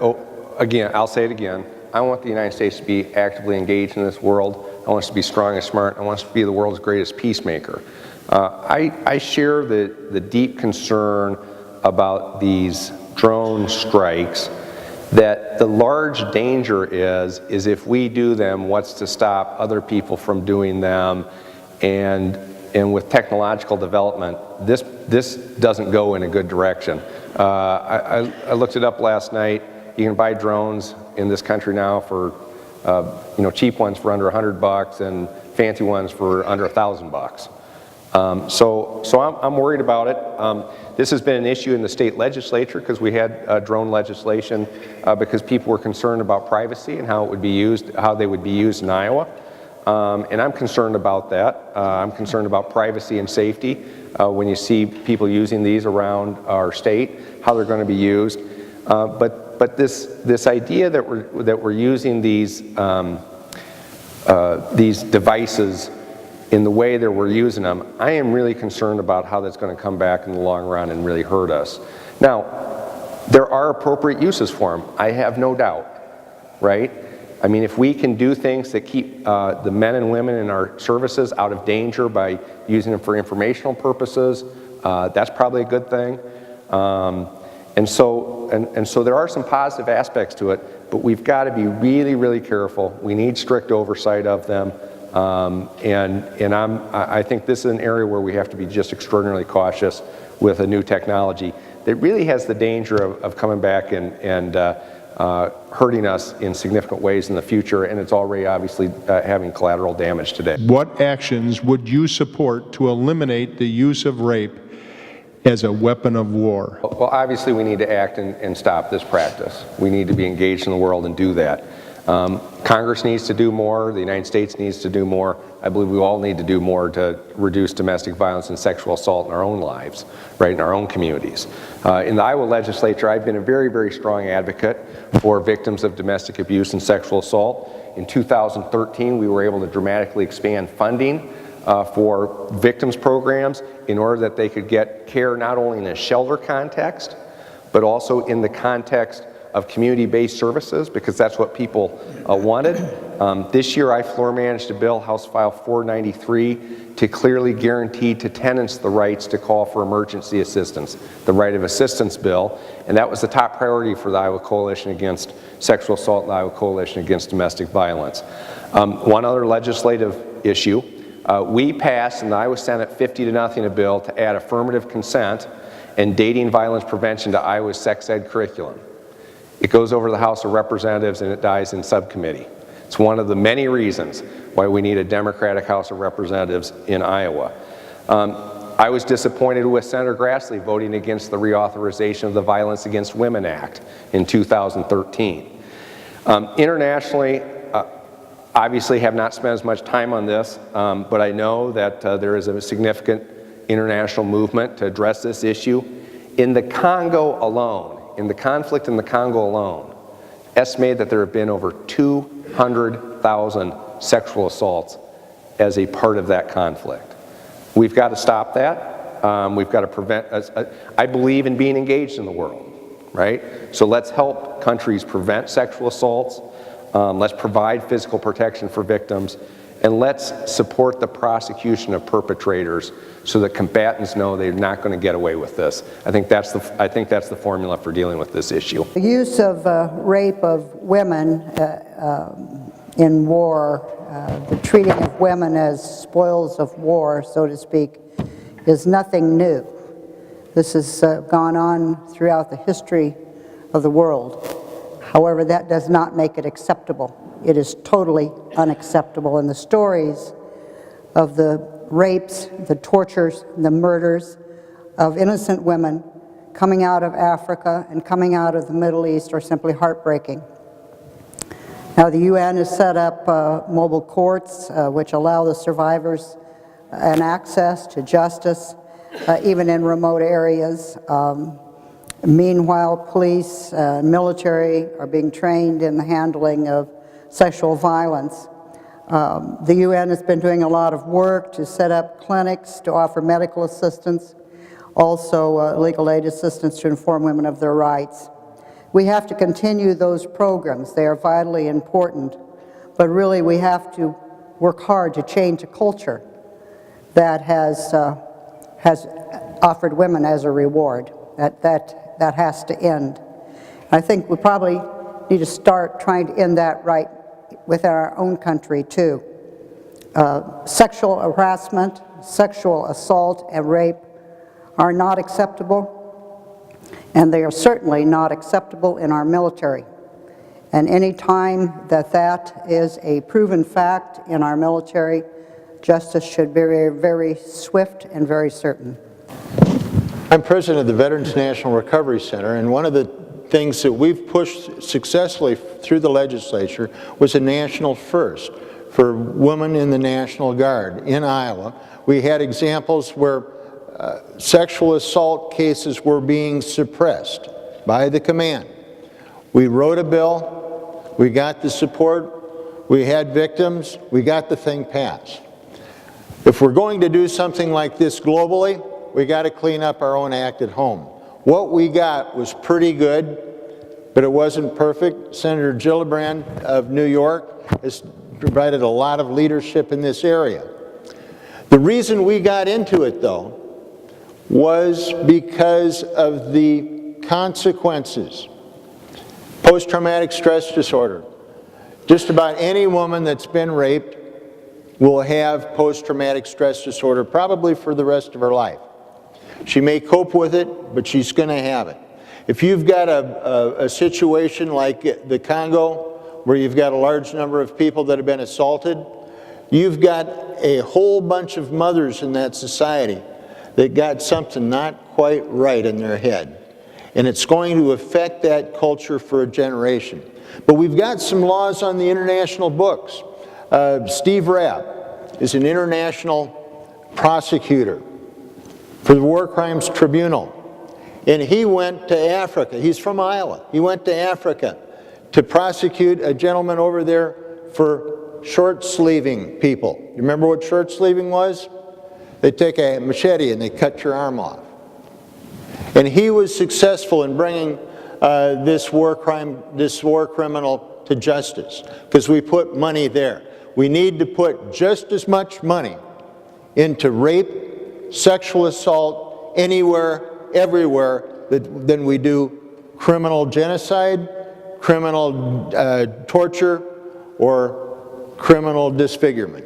again, I'll say it again, I want the United States to be actively engaged in this world. I want us to be strong and smart. I want us to be the world's greatest peacemaker. I share the deep concern about these drone strikes, that the large danger is if we do them, what's to stop other people from doing them? And with technological development, this doesn't go in a good direction. I looked it up last night. You can buy drones in this country now for, cheap ones for under $100 and fancy ones for under $1,000. So I'm worried about it. This has been an issue in the state legislature because we had drone legislation because people were concerned about privacy and how it would be used, how they would be used in Iowa. And I'm concerned about that. I'm concerned about privacy and safety when you see people using these around our state, how they're going to be used. But this idea that we're using these devices in the way that we're using them, I am really concerned about how that's going to come back in the long run and really hurt us. Now, there are appropriate uses for them. I have no doubt, right? I mean, if we can do things that keep the men and women in our services out of danger by using them for informational purposes, that's probably a good thing. And so there are some positive aspects to it, but we've got to be really, really careful. We need strict oversight of them. I think this is an area where we have to be just extraordinarily cautious with a new technology that really has the danger of coming back and hurting us in significant ways in the future, and it's already obviously having collateral damage today. What actions would you support to eliminate the use of rape as a weapon of war? Well, obviously we need to act and stop this practice. We need to be engaged in the world and do that. Congress needs to do more. The United States needs to do more. I believe we all need to do more to reduce domestic violence and sexual assault in our own lives, right, in our own communities. In the Iowa legislature, I've been a very, very strong advocate for victims of domestic abuse and sexual assault. In 2013, we were able to dramatically expand funding for victims programs in order that they could get care not only in a shelter context, but also in the context of community-based services, because that's what people wanted. This year I floor managed a bill, House File 493, to clearly guarantee to tenants the rights to call for emergency assistance, the right of assistance bill, and that was the top priority for the Iowa Coalition Against Sexual Assault and the Iowa Coalition Against Domestic Violence. One other legislative issue, we passed in the Iowa Senate 50-0 a bill to add affirmative consent and dating violence prevention to Iowa's sex ed curriculum. It goes over to the House of Representatives and it dies in subcommittee. It's one of the many reasons why we need a Democratic House of Representatives in Iowa. I was disappointed with Senator Grassley voting against the reauthorization of the Violence Against Women Act in 2013. Internationally, obviously have not spent as much time on this, but I know that there is a significant international movement to address this issue. In the Congo alone, in the conflict in the Congo alone, estimated that there have been over 200,000 sexual assaults as a part of that conflict. We've got to stop that. We've got to prevent, I believe in being engaged in the world, right? So let's help countries prevent sexual assaults. Let's provide physical protection for victims, and let's support the prosecution of perpetrators so that combatants know they're not going to get away with this. I think that's the formula for dealing with this issue. The use of rape of women in war, the treating of women as spoils of war, so to speak, is nothing new. This has gone on throughout the history of the world. However, that does not make it acceptable. It is totally unacceptable. And the stories of the rapes, the tortures, the murders of innocent women coming out of Africa and coming out of the Middle East are simply heartbreaking. Now, the UN has set up mobile courts which allow the survivors an access to justice, even in remote areas. Meanwhile, police and military are being trained in the handling of sexual violence. The UN has been doing a lot of work to set up clinics to offer medical assistance, also legal aid assistance to inform women of their rights. We have to continue those programs. They are vitally important, but really we have to work hard to change a culture that has offered women as a reward. That has to end. I think we probably need to start trying to end that right within our own country too. Sexual harassment, sexual assault, and rape are not acceptable, and they are certainly not acceptable in our military. And any time that that is a proven fact in our military, justice should be very, very swift and very certain. I'm president of the Veterans National Recovery Center, and one of the things that we've pushed successfully through the legislature was a national first for women in the National Guard in Iowa. We had examples where sexual assault cases were being suppressed by the command. We wrote a bill, we got the support, we had victims, we got the thing passed. If we're going to do something like this globally, we got to clean up our own act at home. What we got was pretty good, but it wasn't perfect. Senator Gillibrand of New York has provided a lot of leadership in this area. The reason we got into it, though, was because of the consequences. Post-traumatic stress disorder. Just about any woman that's been raped will have post-traumatic stress disorder probably for the rest of her life. She may cope with it, but she's going to have it. If you've got a situation like the Congo, where you've got a large number of people that have been assaulted, you've got a whole bunch of mothers in that society that got something not quite right in their head. And it's going to affect that culture for a generation. But we've got some laws on the international books. Steve Rapp is an international prosecutor for the War Crimes Tribunal. And he went to Africa. He's from Iowa. He went to Africa to prosecute a gentleman over there for short-sleeving people. You remember what short-sleeving was? They take a machete and they cut your arm off. And he was successful in bringing this war criminal to justice, because we put money there. We need to put just as much money into rape, sexual assault, anywhere, everywhere, than we do criminal genocide, criminal torture, or criminal disfigurement.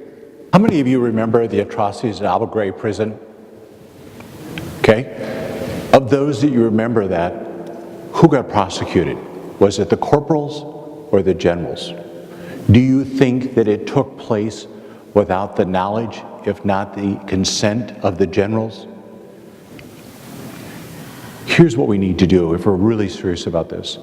How many of you remember the atrocities at Abu Ghraib prison? Okay. Of those that you remember that, who got prosecuted? Was it the corporals or the generals? Do you think that it took place without the knowledge, if not the consent of the generals? Here's what we need to do if we're really serious about this.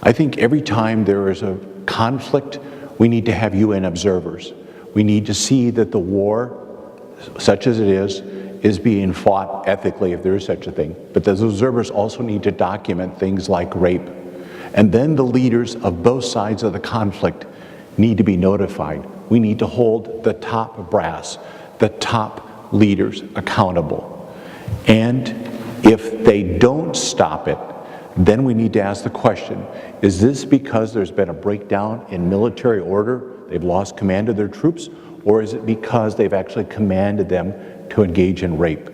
I think every time there is a conflict, we need to have UN observers. We need to see that the war, such as it is being fought ethically, if there is such a thing. But those observers also need to document things like rape. And then the leaders of both sides of the conflict need to be notified. We need to hold the top brass, the top leaders accountable. And if they don't stop it, then we need to ask the question, is this because there's been a breakdown in military order, they've lost command of their troops, or is it because they've actually commanded them to engage in rape?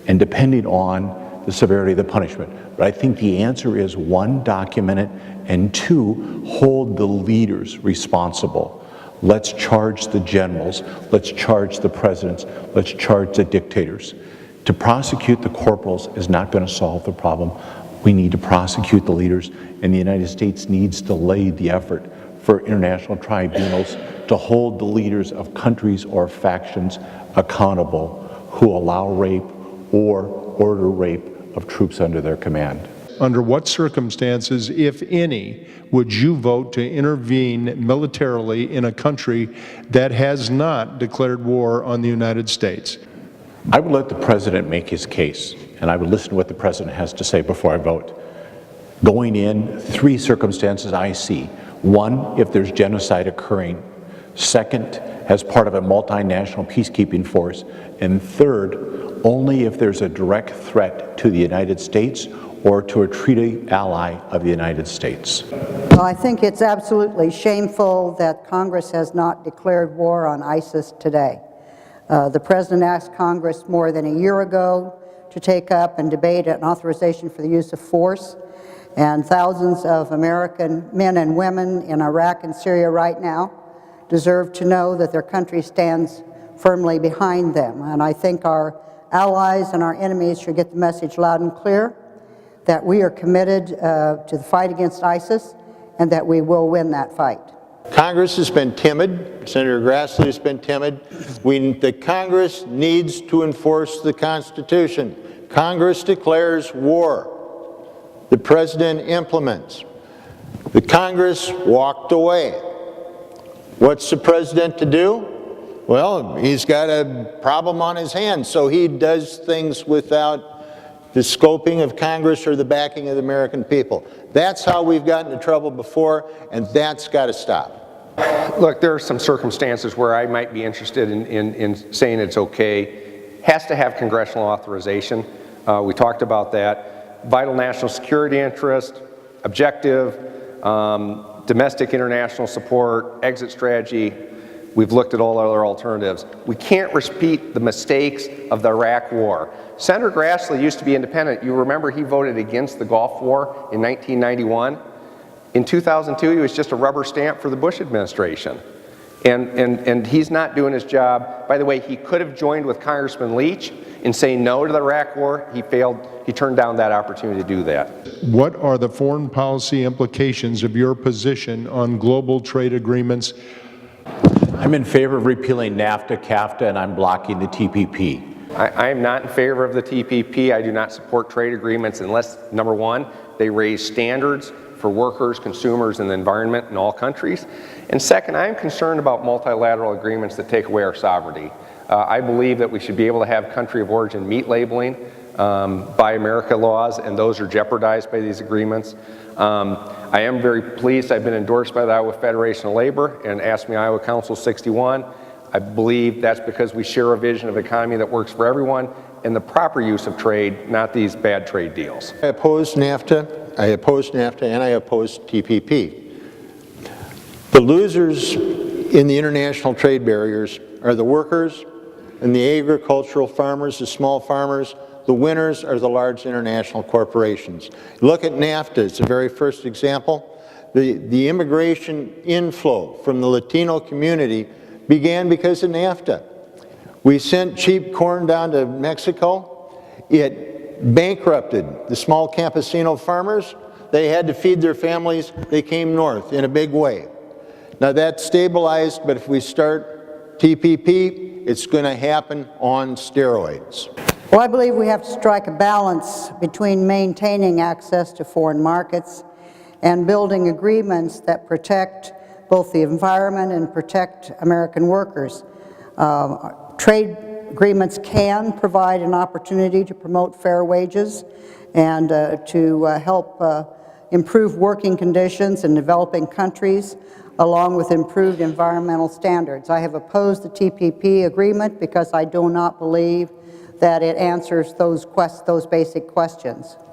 And depending on the severity of the punishment. But I think the answer is, one, document it, and two, hold the leaders responsible. Let's charge the generals, let's charge the presidents, let's charge the dictators. To prosecute the corporals is not going to solve the problem. We need to prosecute the leaders, and the United States needs to lay the effort for international tribunals to hold the leaders of countries or factions accountable who allow rape or order rape of troops under their command. Under what circumstances, if any, would you vote to intervene militarily in a country that has not declared war on the United States? I would let the president make his case, and I would listen to what the president has to say before I vote. Going in, three circumstances I see. One, if there's genocide occurring. Second, as part of a multinational peacekeeping force. And third, only if there's a direct threat to the United States or to a treaty ally of the United States. Well, I think it's absolutely shameful that Congress has not declared war on ISIS today. The President asked Congress more than a year ago to take up and debate an authorization for the use of force, and thousands of American men and women in Iraq and Syria right now deserve to know that their country stands firmly behind them. And I think our allies and our enemies should get the message loud and clear that we are committed to the fight against ISIS and that we will win that fight. Congress has been timid. Senator Grassley has been timid. The Congress needs to enforce the Constitution. Congress declares war. The President implements. The Congress walked away. What's the President to do? Well, he's got a problem on his hands, so he does things without the scoping of Congress or the backing of the American people. That's how we've gotten into trouble before, and that's got to stop. Look, there are some circumstances where I might be interested in saying it's okay. Has to have congressional authorization. We talked about that. Vital national security interest, objective, domestic international support, exit strategy. We've looked at all other alternatives. We can't repeat the mistakes of the Iraq War. Senator Grassley used to be independent. You remember he voted against the Gulf War in 1991. In 2002, he was just a rubber stamp for the Bush administration. And he's not doing his job. By the way, he could have joined with Congressman Leach in saying no to the Iraq War. He failed. He turned down that opportunity to do that. What are the foreign policy implications of your position on global trade agreements? I'm in favor of repealing NAFTA, CAFTA, and I'm blocking the TPP. I am not in favor of the TPP. I do not support trade agreements unless, number one, they raise standards for workers, consumers, and the environment in all countries. And second, I am concerned about multilateral agreements that take away our sovereignty. I believe that we should be able to have country of origin meat labeling by America laws, and those are jeopardized by these agreements. I am very pleased I've been endorsed by the Iowa Federation of Labor and Ask Me Iowa Council 61. I believe that's because we share a vision of economy that works for everyone and the proper use of trade, not these bad trade deals. I oppose NAFTA, and I oppose TPP. The losers in the international trade barriers are the workers and the agricultural farmers, the small farmers. The winners are the large international corporations. Look at NAFTA, it's the very first example. The immigration inflow from the Latino community began because of NAFTA. We sent cheap corn down to Mexico. It bankrupted the small campesino farmers. They had to feed their families. They came north in a big way. Now that's stabilized, but if we start TPP, it's going to happen on steroids. Well, I believe we have to strike a balance between maintaining access to foreign markets and building agreements that protect both the environment and protect American workers. Trade agreements can provide an opportunity to promote fair wages and to help improve working conditions in developing countries, along with improved environmental standards. I have opposed the TPP agreement because I do not believe that it answers those basic questions.